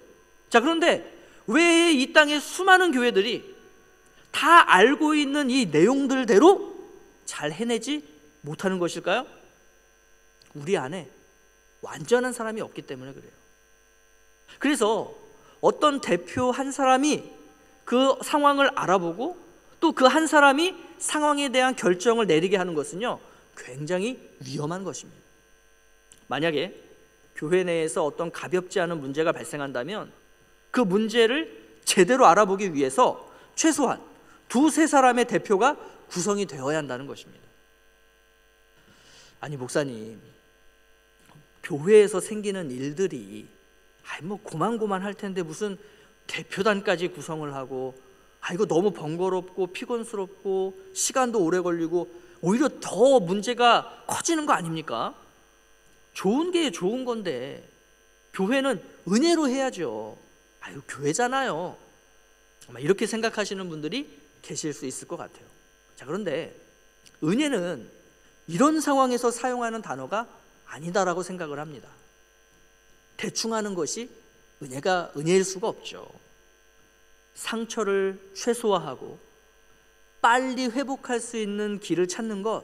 자, 그런데 왜 이 땅의 수많은 교회들이 다 알고 있는 이 내용들대로 잘 해내지 못하는 것일까요? 우리 안에 완전한 사람이 없기 때문에 그래요. 그래서 어떤 대표 한 사람이 그 상황을 알아보고 또 그 한 사람이 상황에 대한 결정을 내리게 하는 것은요, 굉장히 위험한 것입니다. 만약에 교회 내에서 어떤 가볍지 않은 문제가 발생한다면 그 문제를 제대로 알아보기 위해서 최소한 두세 사람의 대표가 구성이 되어야 한다는 것입니다. 아니, 목사님, 교회에서 생기는 일들이 뭐 고만고만 할 텐데 무슨 대표단까지 구성을 하고, 이거 너무 번거롭고 피곤스럽고 시간도 오래 걸리고 오히려 더 문제가 커지는 거 아닙니까? 좋은 게 좋은 건데 교회는 은혜로 해야죠. 교회잖아요. 이렇게 생각하시는 분들이 계실 수 있을 것 같아요. 자, 그런데 은혜는 이런 상황에서 사용하는 단어가 아니다라고 생각을 합니다. 대충 하는 것이 은혜일 수가 없죠. 상처를 최소화하고 빨리 회복할 수 있는 길을 찾는 것,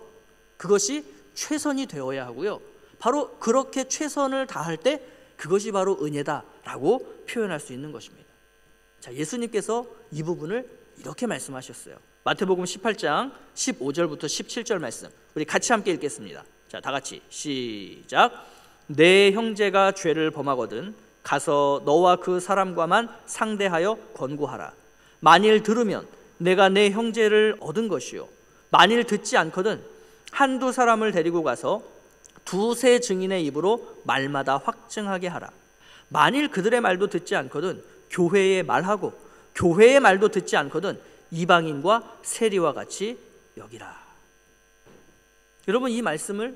그것이 최선이 되어야 하고요. 바로 그렇게 최선을 다할 때 그것이 바로 은혜다라고 표현할 수 있는 것입니다. 자, 예수님께서 이 부분을 이렇게 말씀하셨어요. 마태복음 18장 15절부터 17절 말씀, 우리 같이 함께 읽겠습니다. 자, 다 같이 시작. 내 형제가 죄를 범하거든 가서 너와 그 사람과만 상대하여 권고하라. 만일 들으면 내가 내 형제를 얻은 것이요, 만일 듣지 않거든 한두 사람을 데리고 가서 두세 증인의 입으로 말마다 확증하게 하라. 만일 그들의 말도 듣지 않거든 교회의 말하고 교회의 말도 듣지 않거든 이방인과 세리와 같이 여기라. 여러분, 이 말씀을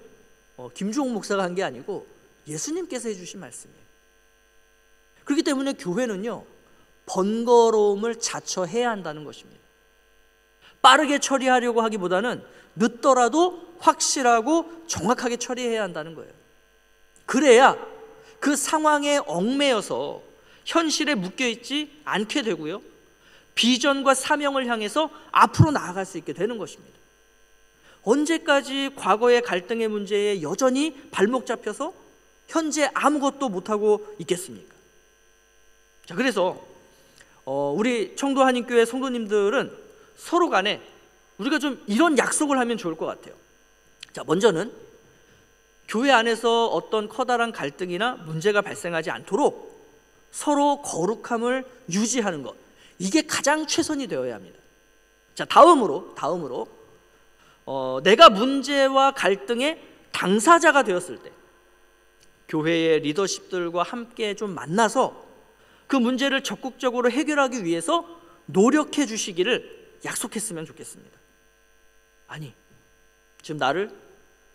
김주홍 목사가 한 게 아니고 예수님께서 해주신 말씀이에요. 그렇기 때문에 교회는요, 번거로움을 자처해야 한다는 것입니다. 빠르게 처리하려고 하기보다는 늦더라도 확실하고 정확하게 처리해야 한다는 거예요. 그래야 그 상황에 얽매여서 현실에 묶여있지 않게 되고요, 비전과 사명을 향해서 앞으로 나아갈 수 있게 되는 것입니다. 언제까지 과거의 갈등의 문제에 여전히 발목 잡혀서 현재 아무것도 못하고 있겠습니까? 자, 그래서 우리 청도 한인교회 성도님들은 서로 간에 우리가 좀 이런 약속을 하면 좋을 것 같아요. 자, 먼저는 교회 안에서 어떤 커다란 갈등이나 문제가 발생하지 않도록 서로 거룩함을 유지하는 것, 이게 가장 최선이 되어야 합니다. 자, 다음으로 내가 문제와 갈등의 당사자가 되었을 때 교회의 리더십들과 함께 좀 만나서 그 문제를 적극적으로 해결하기 위해서 노력해 주시기를 약속했으면 좋겠습니다. 아니, 지금 나를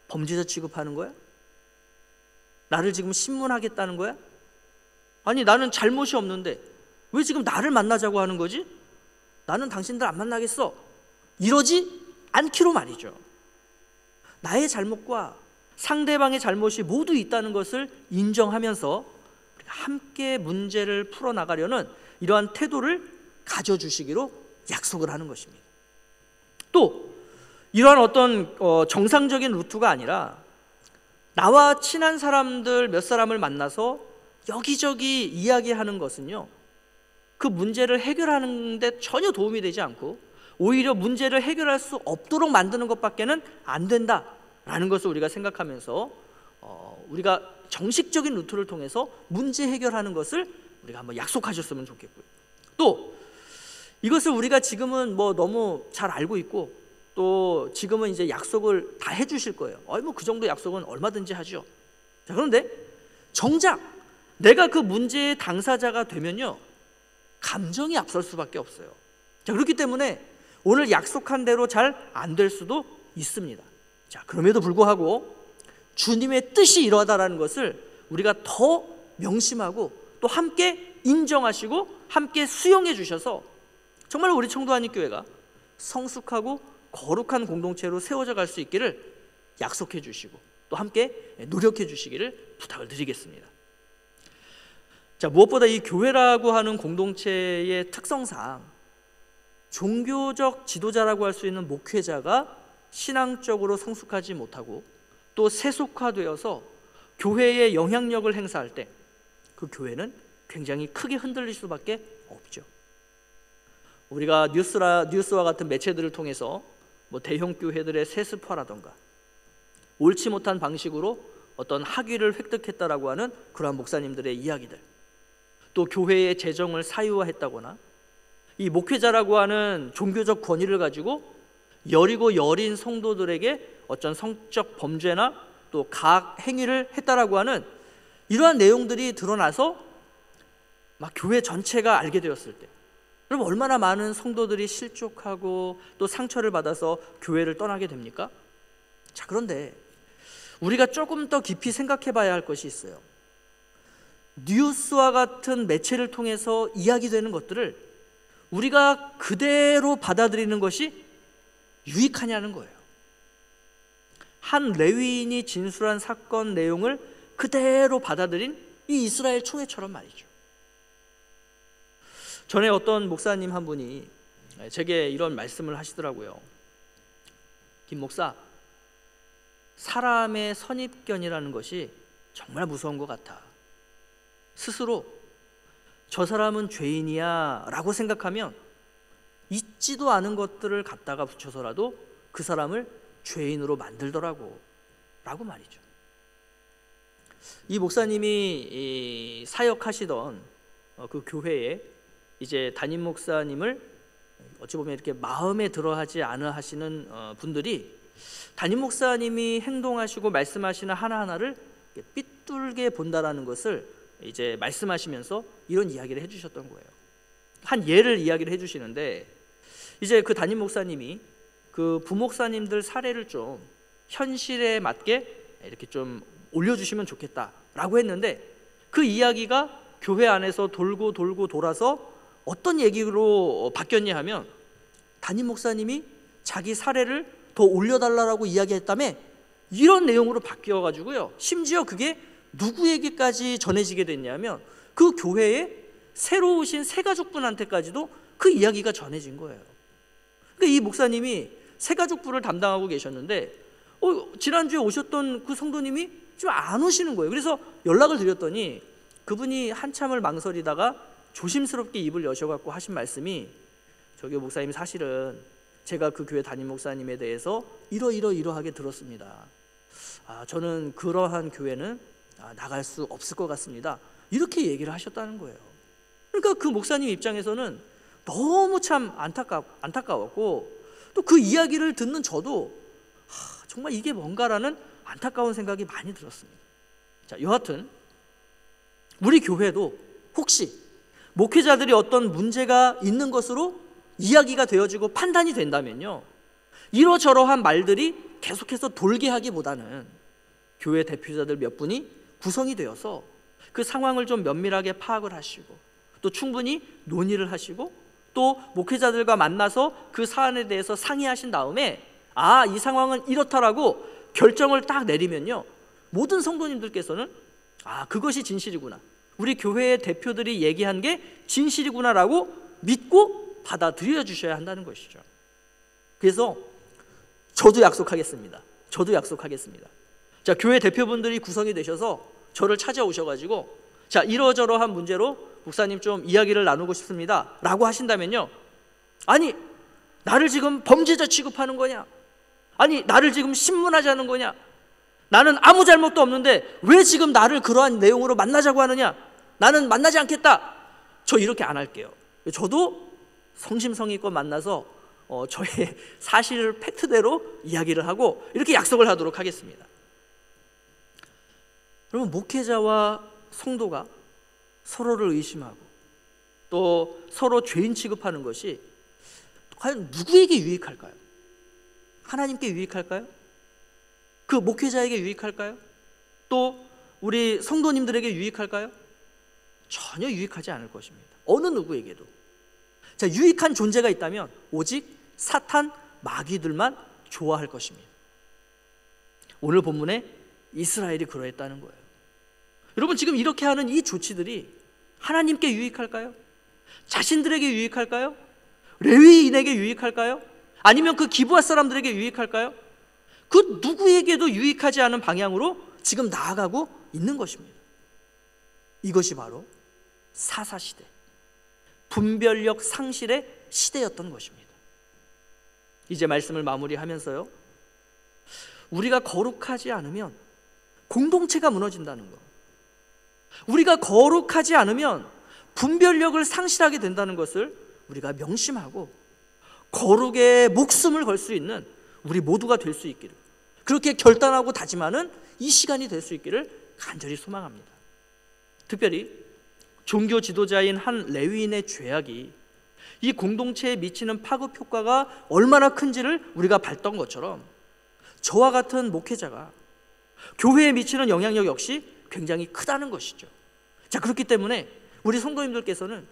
범죄자 취급하는 거야? 나를 지금 신문하겠다는 거야? 아니, 나는 잘못이 없는데 왜 지금 나를 만나자고 하는 거지? 나는 당신들 안 만나겠어. 이러지 않기로 말이죠. 나의 잘못과 상대방의 잘못이 모두 있다는 것을 인정하면서 함께 문제를 풀어나가려는 이러한 태도를 가져주시기로 약속을 하는 것입니다. 또 이러한 어떤 정상적인 루트가 아니라 나와 친한 사람들 몇 사람을 만나서 여기저기 이야기하는 것은요, 그 문제를 해결하는 데 전혀 도움이 되지 않고 오히려 문제를 해결할 수 없도록 만드는 것밖에는 안 된다라는 것을 우리가 생각하면서 우리가 정식적인 루트를 통해서 문제 해결하는 것을 우리가 한번 약속하셨으면 좋겠고요. 또 이것을 우리가 지금은 너무 잘 알고 있고 또 지금은 이제 약속을 다 해주실 거예요. 그 정도 약속은 얼마든지 하죠. 자, 그런데 정작 내가 그 문제의 당사자가 되면요, 감정이 앞설 수밖에 없어요. 자, 그렇기 때문에 오늘 약속한 대로 잘 안 될 수도 있습니다. 자, 그럼에도 불구하고 주님의 뜻이 이러하다라는 것을 우리가 더 명심하고 또 함께 인정하시고 함께 수용해 주셔서 정말 우리 청도한인교회가 성숙하고 거룩한 공동체로 세워져 갈 수 있기를 약속해 주시고 또 함께 노력해 주시기를 부탁을 드리겠습니다. 자, 무엇보다 이 교회라고 하는 공동체의 특성상 종교적 지도자라고 할 수 있는 목회자가 신앙적으로 성숙하지 못하고 또 세속화되어서 교회의 영향력을 행사할 때 그 교회는 굉장히 크게 흔들릴 수밖에 없죠. 우리가 뉴스와 같은 매체들을 통해서 대형 교회들의 세습화라던가 옳지 못한 방식으로 어떤 학위를 획득했다라고 하는 그러한 목사님들의 이야기들, 또 교회의 재정을 사유화했다거나 이 목회자라고 하는 종교적 권위를 가지고 여리고 여린 성도들에게 어떤 성적 범죄나 또 가학 행위를 했다라고 하는 이러한 내용들이 드러나서 막 교회 전체가 알게 되었을 때, 그럼 얼마나 많은 성도들이 실족하고 또 상처를 받아서 교회를 떠나게 됩니까? 자, 그런데 우리가 조금 더 깊이 생각해 봐야 할 것이 있어요. 뉴스와 같은 매체를 통해서 이야기되는 것들을 우리가 그대로 받아들이는 것이 유익하냐는 거예요. 한 레위인이 진술한 사건 내용을 그대로 받아들인 이 이스라엘 총회처럼 말이죠. 전에 어떤 목사님 한 분이 제게 이런 말씀을 하시더라고요. 김 목사, 사람의 선입견이라는 것이 정말 무서운 것 같아. 스스로 저 사람은 죄인이야 라고 생각하면 있지도 않은 것들을 갖다가 붙여서라도 그 사람을 죄인으로 만들더라고 라고 말이죠. 이 목사님이 사역하시던 그 교회에 이제 담임 목사님을 어찌 보면 이렇게 마음에 들어 하지 않아 하시는 분들이 담임 목사님이 행동하시고 말씀하시는 하나하나를 삐뚤게 본다라는 것을 이제 말씀하시면서 이런 이야기를 해주셨던 거예요. 한 예를 이야기를 해주시는데, 이제 그 담임 목사님이 그 부목사님들 사례를 좀 현실에 맞게 이렇게 좀 올려주시면 좋겠다라고 했는데, 그 이야기가 교회 안에서 돌고 돌아서 어떤 얘기로 바뀌었냐 하면, 담임 목사님이 자기 사례를 더 올려달라고 이야기했다며 이런 내용으로 바뀌어가지고요, 심지어 그게 누구에게까지 전해지게 됐냐면 그 교회에 새로 오신 새가족분한테까지도 그 이야기가 전해진 거예요. 그러니까 이 목사님이 새가족부를 담당하고 계셨는데 지난주에 오셨던 그 성도님이 좀 안 오시는 거예요. 그래서 연락을 드렸더니 그분이 한참을 망설이다가 조심스럽게 입을 여셔갖고 하신 말씀이, 저기 목사님, 사실은 제가 그 교회 담임 목사님에 대해서 이러하게 들었습니다. 저는 그러한 교회는 나갈 수 없을 것 같습니다. 이렇게 얘기를 하셨다는 거예요. 그러니까 그 목사님 입장에서는 너무 참 안타까웠고, 또 그 이야기를 듣는 저도 정말 이게 뭔가라는 안타까운 생각이 많이 들었습니다. 자, 여하튼 우리 교회도 혹시 목회자들이 어떤 문제가 있는 것으로 이야기가 되어지고 판단이 된다면요, 이러저러한 말들이 계속해서 돌게 하기보다는 교회 대표자들 몇 분이 구성이 되어서 그 상황을 좀 면밀하게 파악을 하시고, 또 충분히 논의를 하시고, 또 목회자들과 만나서 그 사안에 대해서 상의하신 다음에 이 상황은 이렇다라고 결정을 딱 내리면요, 모든 성도님들께서는 그것이 진실이구나, 우리 교회의 대표들이 얘기한 게 진실이구나라고 믿고 받아들여 주셔야 한다는 것이죠. 그래서 저도 약속하겠습니다. 자, 교회 대표분들이 구성이 되셔서 저를 찾아오셔가지고, 자, 이러저러한 문제로 목사님 좀 이야기를 나누고 싶습니다 라고 하신다면요, 아니 나를 지금 범죄자 취급하는 거냐, 아니 나를 지금 신문하자는 거냐, 나는 아무 잘못도 없는데 왜 지금 나를 그러한 내용으로 만나자고 하느냐, 나는 만나지 않겠다, 저 이렇게 안 할게요. 저도 성심성의껏 만나서 저의 사실 팩트대로 이야기를 하고 이렇게 약속을 하도록 하겠습니다. 여러분, 목회자와 성도가 서로를 의심하고 또 서로 죄인 취급하는 것이 과연 누구에게 유익할까요? 하나님께 유익할까요? 그 목회자에게 유익할까요? 또 우리 성도님들에게 유익할까요? 전혀 유익하지 않을 것입니다. 어느 누구에게도. 자, 유익한 존재가 있다면 오직 사탄, 마귀들만 좋아할 것입니다. 오늘 본문에 이스라엘이 그러했다는 거예요. 여러분, 지금 이렇게 하는 이 조치들이 하나님께 유익할까요? 자신들에게 유익할까요? 레위인에게 유익할까요? 아니면 그 기브아 사람들에게 유익할까요? 그 누구에게도 유익하지 않은 방향으로 지금 나아가고 있는 것입니다. 이것이 바로 사사시대, 분별력 상실의 시대였던 것입니다. 이제 말씀을 마무리하면서요, 우리가 거룩하지 않으면 공동체가 무너진다는 것, 우리가 거룩하지 않으면 분별력을 상실하게 된다는 것을 우리가 명심하고 거룩에 목숨을 걸 수 있는 우리 모두가 될 수 있기를, 그렇게 결단하고 다짐하는 이 시간이 될 수 있기를 간절히 소망합니다. 특별히 종교 지도자인 한 레위인의 죄악이 이 공동체에 미치는 파급 효과가 얼마나 큰지를 우리가 봤던 것처럼 저와 같은 목회자가 교회에 미치는 영향력 역시 굉장히 크다는 것이죠. 자, 그렇기 때문에 우리 성도님들께서는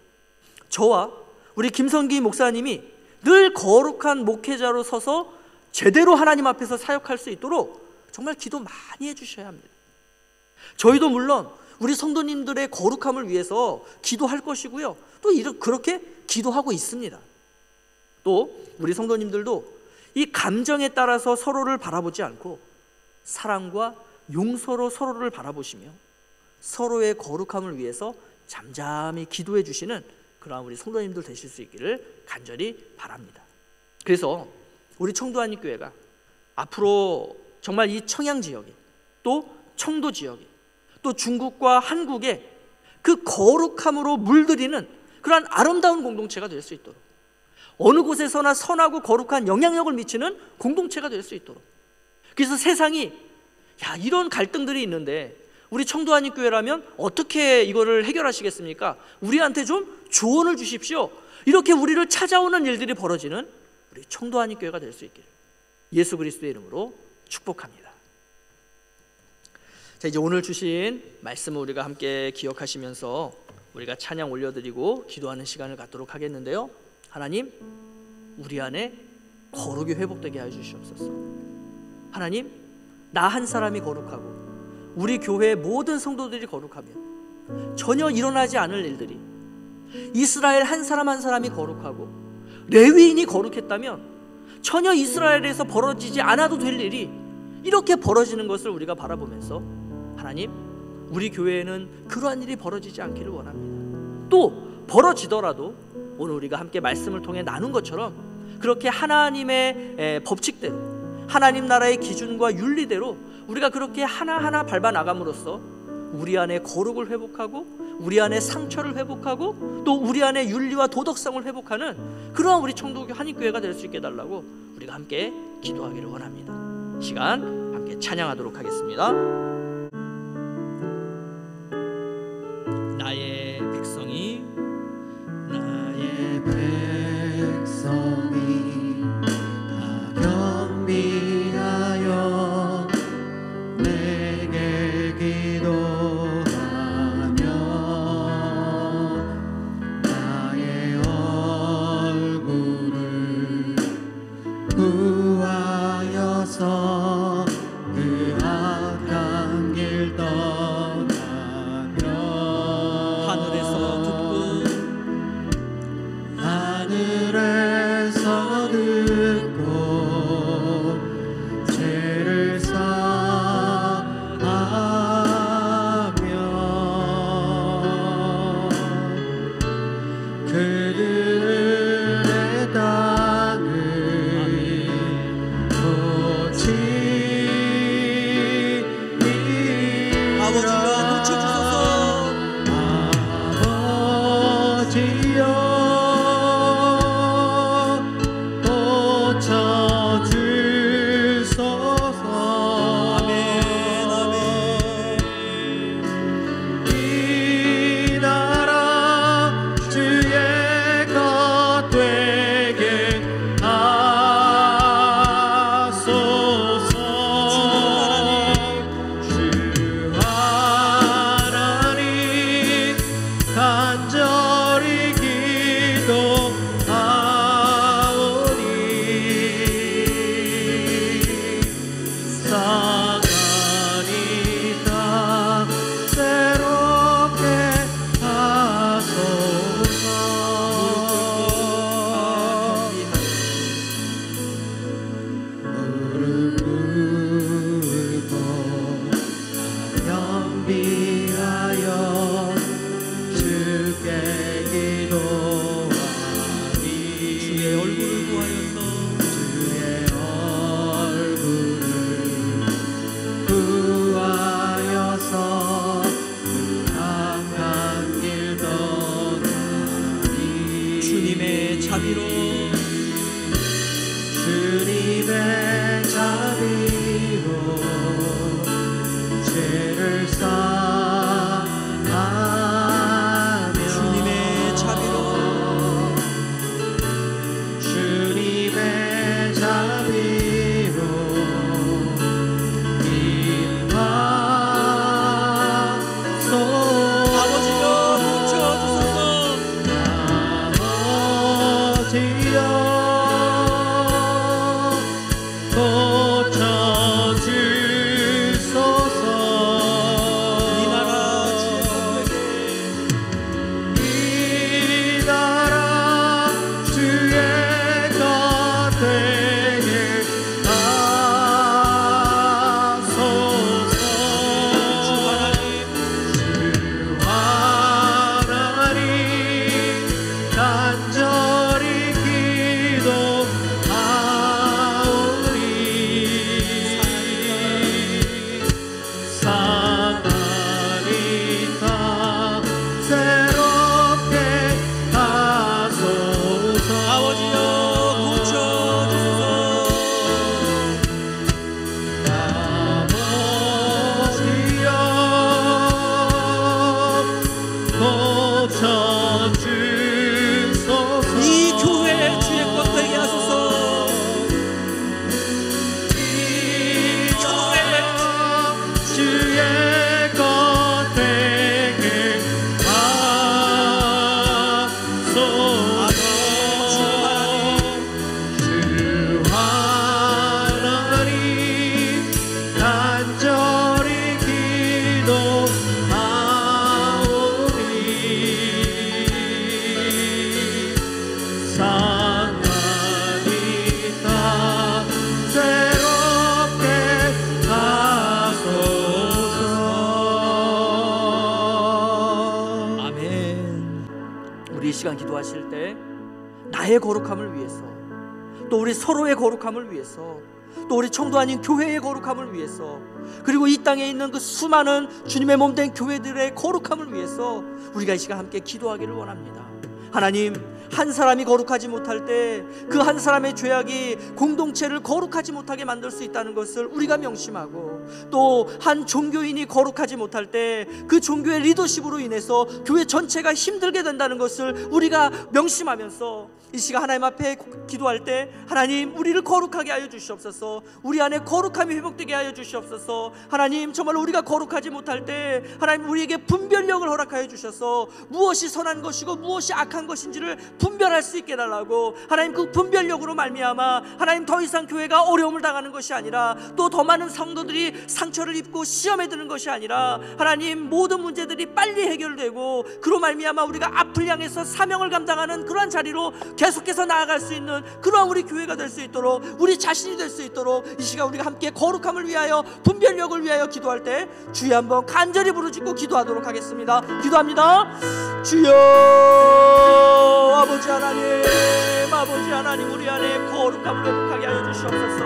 저와 우리 김성기 목사님이 늘 거룩한 목회자로 서서 제대로 하나님 앞에서 사역할 수 있도록 정말 기도 많이 해주셔야 합니다. 저희도 물론 우리 성도님들의 거룩함을 위해서 기도할 것이고요, 또 그렇게 기도하고 있습니다. 또 우리 성도님들도 이 감정에 따라서 서로를 바라보지 않고 사랑과 용서로 서로를 바라보시며 서로의 거룩함을 위해서 잠잠히 기도해 주시는 그러한 우리 성도님들 되실 수 있기를 간절히 바랍니다. 그래서 우리 청도한인교회가 앞으로 정말 이 청양 지역에, 또 청도 지역에, 또 중국과 한국에 그 거룩함으로 물들이는 그러한 아름다운 공동체가 될 수 있도록, 어느 곳에서나 선하고 거룩한 영향력을 미치는 공동체가 될 수 있도록, 그래서 세상이 이런 갈등들이 있는데 우리 청도한인교회라면 어떻게 이거를 해결하시겠습니까? 우리한테 좀 조언을 주십시오. 이렇게 우리를 찾아오는 일들이 벌어지는 우리 청도한인교회가 될 수 있기를 예수 그리스도의 이름으로 축복합니다. 자, 이제 오늘 주신 말씀을 우리가 함께 기억하시면서 우리가 찬양 올려드리고 기도하는 시간을 갖도록 하겠는데요, 하나님, 우리 안에 거룩이 회복되게 하여 주시옵소서. 하나님, 나 한 사람이 거룩하고 우리 교회의 모든 성도들이 거룩하면 전혀 일어나지 않을 일들이, 이스라엘 한 사람 한 사람이 거룩하고 레위인이 거룩했다면 전혀 이스라엘에서 벌어지지 않아도 될 일이 이렇게 벌어지는 것을 우리가 바라보면서, 하나님, 우리 교회에는 그러한 일이 벌어지지 않기를 원합니다. 또 벌어지더라도 오늘 우리가 함께 말씀을 통해 나눈 것처럼 그렇게 하나님의 법칙대로, 하나님 나라의 기준과 윤리대로 우리가 그렇게 하나하나 밟아 나감으로써 우리 안에 거룩을 회복하고 우리 안에 상처를 회복하고 또 우리 안에 윤리와 도덕성을 회복하는 그러한 우리 청도 한인교회가 될 수 있게 해달라고 우리가 함께 기도하기를 원합니다. 시간 함께 찬양하도록 하겠습니다. 나의 백성이, 나의 백성이 다 경비하여 내게 기도하며 나의 얼굴을 구하여서 그 악한 길 떠나며 하늘에서 듣고 죄를 사하며 그들의 땅을 고치리라. 아버지가 고쳐주소서. 아버지여 고쳐주소서. 아멘, 아멘. 이 나라 주의 것 되게 하소서. 주 하나님 간절히 기도하오니 사간이 다 새롭게 하소서. 무릎 꿇고 경비하여 주께 기도하니 주의 얼굴을 구하여서 주의 얼굴을 구하여서 악한 길 떠나니 주님의 자비로 주님의 자비로 죄를 사하며 시간 기도하실 때 나의 거룩함을 위해서, 또 우리 서로의 거룩함을 위해서, 또 우리 청도 아닌 교회의 거룩함을 위해서, 그리고 이 땅에 있는 그 수많은 주님의 몸된 교회들의 거룩함을 위해서 우리가 이 시간 함께 기도하기를 원합니다. 하나님, 한 사람이 거룩하지 못할 때 그 한 사람의 죄악이 공동체를 거룩하지 못하게 만들 수 있다는 것을 우리가 명심하고, 또 한 종교인이 거룩하지 못할 때 그 종교의 리더십으로 인해서 교회 전체가 힘들게 된다는 것을 우리가 명심하면서 이 시간 하나님 앞에 기도할 때, 하나님 우리를 거룩하게 하여 주시옵소서. 우리 안에 거룩함이 회복되게 하여 주시옵소서. 하나님, 정말 우리가 거룩하지 못할 때 하나님 우리에게 분별력을 허락하여 주셔서 무엇이 선한 것이고 무엇이 악한 것인지를 분별할 수 있게 해달라고, 하나님 그 분별력으로 말미암아 하나님 더 이상 교회가 어려움을 당하는 것이 아니라, 또 더 많은 성도들이 상처를 입고 시험에 드는 것이 아니라, 하나님 모든 문제들이 빨리 해결되고 그로 말미암아 우리가 앞을 향해서 사명을 감당하는 그러한 자리로 계속해서 나아갈 수 있는 그러한 우리 교회가 될 수 있도록, 우리 자신이 될 수 있도록 이 시간 우리가 함께 거룩함을 위하여, 분별력을 위하여 기도할 때 주여 한번 간절히 부르짖고 기도하도록 하겠습니다. 기도합니다. 주여 아버지 하나님, 아버지 하나님, 우리 안에 거룩함을 회복하게 하여 주시옵소서.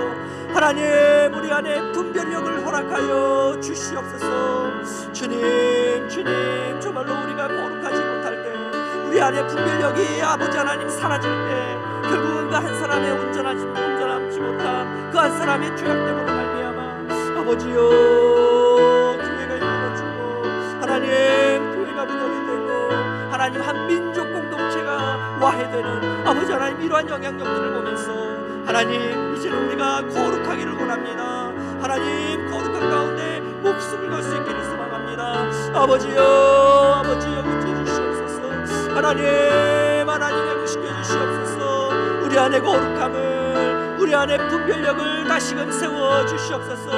하나님, 우리 안에 분별력을 허락하여 주시옵소서. 주님, 주님, 정말로 우리가 거룩하지 못할 때, 우리 안에 분별력이 아버지 하나님 사라질 때, 결국은 그 한 사람의 온전하지 못한 그 한 사람의 죄악됨으로 말미암아 아버지여, 교회가 무너지고 하나님 교회가 무너지고 하나님 한 민족 공동체가 와해되는 아버지 하나님 이러한 영향력들을 보면서, 하나님 이제는 우리가 거룩하기를 원합니다. 하나님 거룩한 가운데 목숨을 걸 수 있기를 소망합니다. 아버지여, 아버지여 붙여 주시옵소서. 하나님, 하나님 회복시켜 주시옵소서. 우리 안에 거룩함을, 우리 안에 분별력을 다시금 세워 주시옵소서.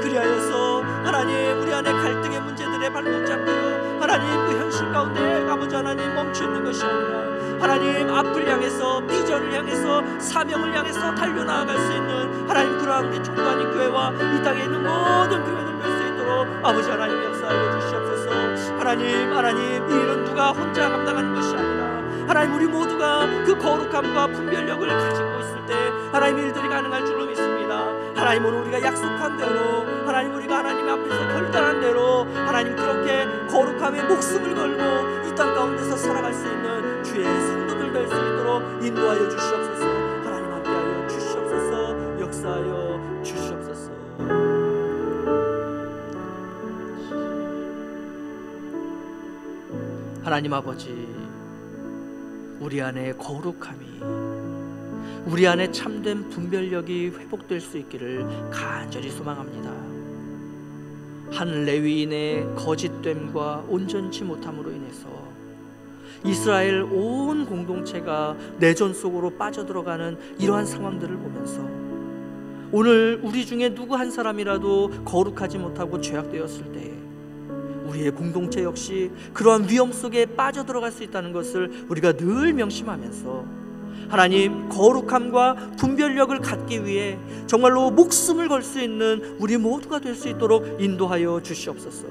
그리하여서 하나님 우리 안에 갈등의 문제들의 발목 잡고요, 하나님 그 현실 가운데 아버지 하나님 멈춰 있는 것이 아니라, 하나님 앞을 향해서, 비전을 향해서, 사명을 향해서 달려나아갈 수 있는 하나님 그러한 우리 청도 아닌 교회와 이 땅에 있는 모든 교회들 될 수 있도록 아버지 하나님 역사하여 주시옵소서. 하나님, 하나님 이 일은 누가 혼자 감당하는 것이 아니라, 하나님 우리 모두가 그 거룩함과 분별력을 가지고 있을 때 하나님 일들이 가능할 줄로 믿습니다. 하나님 오늘 우리가 약속한 대로, 하나님 우리가 하나님 앞에서 결단한 대로 하나님 그렇게 거룩함에 목숨을 걸고 이 땅 가운데서 살아갈 수 있는 주의 성도들 될 수 있도록 인도하여 주시옵소서. 하나님 함께하여 주시옵소서. 역사하여 주시옵소서. 하나님 아버지, 우리 안에 거룩함이, 우리 안에 참된 분별력이 회복될 수 있기를 간절히 소망합니다. 한 레위인의 거짓됨과 온전치 못함으로 인해서 이스라엘 온 공동체가 내전 속으로 빠져들어가는 이러한 상황들을 보면서 오늘 우리 중에 누구 한 사람이라도 거룩하지 못하고 죄악되었을 때에 우리의 공동체 역시 그러한 위험 속에 빠져들어갈 수 있다는 것을 우리가 늘 명심하면서 하나님, 거룩함과 분별력을 갖기 위해 정말로 목숨을 걸 수 있는 우리 모두가 될 수 있도록 인도하여 주시옵소서.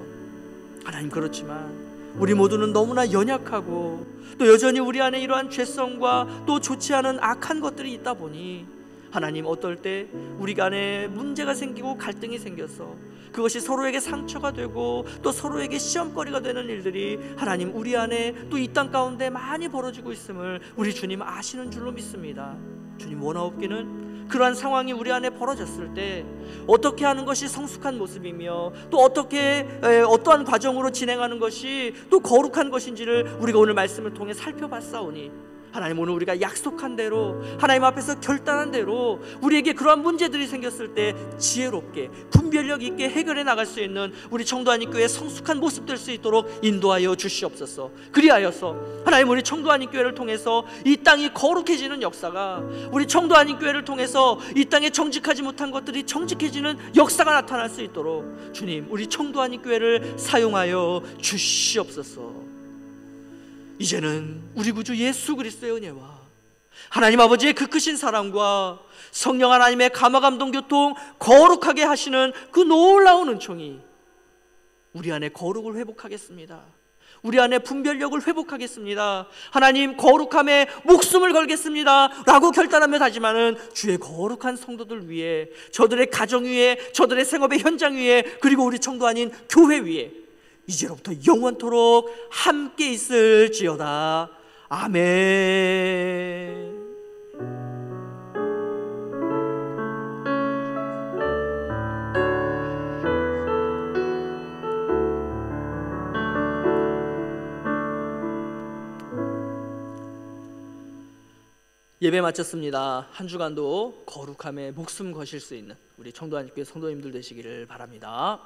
하나님, 그렇지만 우리 모두는 너무나 연약하고 또 여전히 우리 안에 이러한 죄성과 또 좋지 않은 악한 것들이 있다 보니 하나님, 어떨 때 우리 간에 문제가 생기고 갈등이 생겨서 그것이 서로에게 상처가 되고 또 서로에게 시험거리가 되는 일들이 하나님, 우리 안에 또 이 땅 가운데 많이 벌어지고 있음을 우리 주님 아시는 줄로 믿습니다. 주님, 원하옵기는 그러한 상황이 우리 안에 벌어졌을 때 어떻게 하는 것이 성숙한 모습이며 또 어떠한 과정으로 진행하는 것이 또 거룩한 것인지를 우리가 오늘 말씀을 통해 살펴봤사오니 하나님, 오늘 우리가 약속한 대로 하나님 앞에서 결단한 대로 우리에게 그러한 문제들이 생겼을 때 지혜롭게 분별력 있게 해결해 나갈 수 있는 우리 청도하님 교회의 성숙한 모습 될 수 있도록 인도하여 주시옵소서. 그리하여서 하나님, 우리 청도하님 교회를 통해서 이 땅이 거룩해지는 역사가, 우리 청도하님 교회를 통해서 이 땅에 정직하지 못한 것들이 정직해지는 역사가 나타날 수 있도록 주님, 우리 청도하님 교회를 사용하여 주시옵소서. 이제는 우리 구주 예수 그리스도의 은혜와 하나님 아버지의 그 크신 사랑과 성령 하나님의 감화감동 교통 거룩하게 하시는 그 놀라운 은총이 우리 안에 거룩을 회복하겠습니다. 우리 안에 분별력을 회복하겠습니다. 하나님, 거룩함에 목숨을 걸겠습니다 라고 결단하며 다짐하는 주의 거룩한 성도들 위에, 저들의 가정 위에, 저들의 생업의 현장 위에, 그리고 우리 청도 아닌 교회 위에 이제로부터 영원토록 함께 있을지어다. 아멘. 예배 마쳤습니다. 한 주간도 거룩함에 목숨 거실 수 있는 우리 청도하님께 성도님들 되시기를 바랍니다.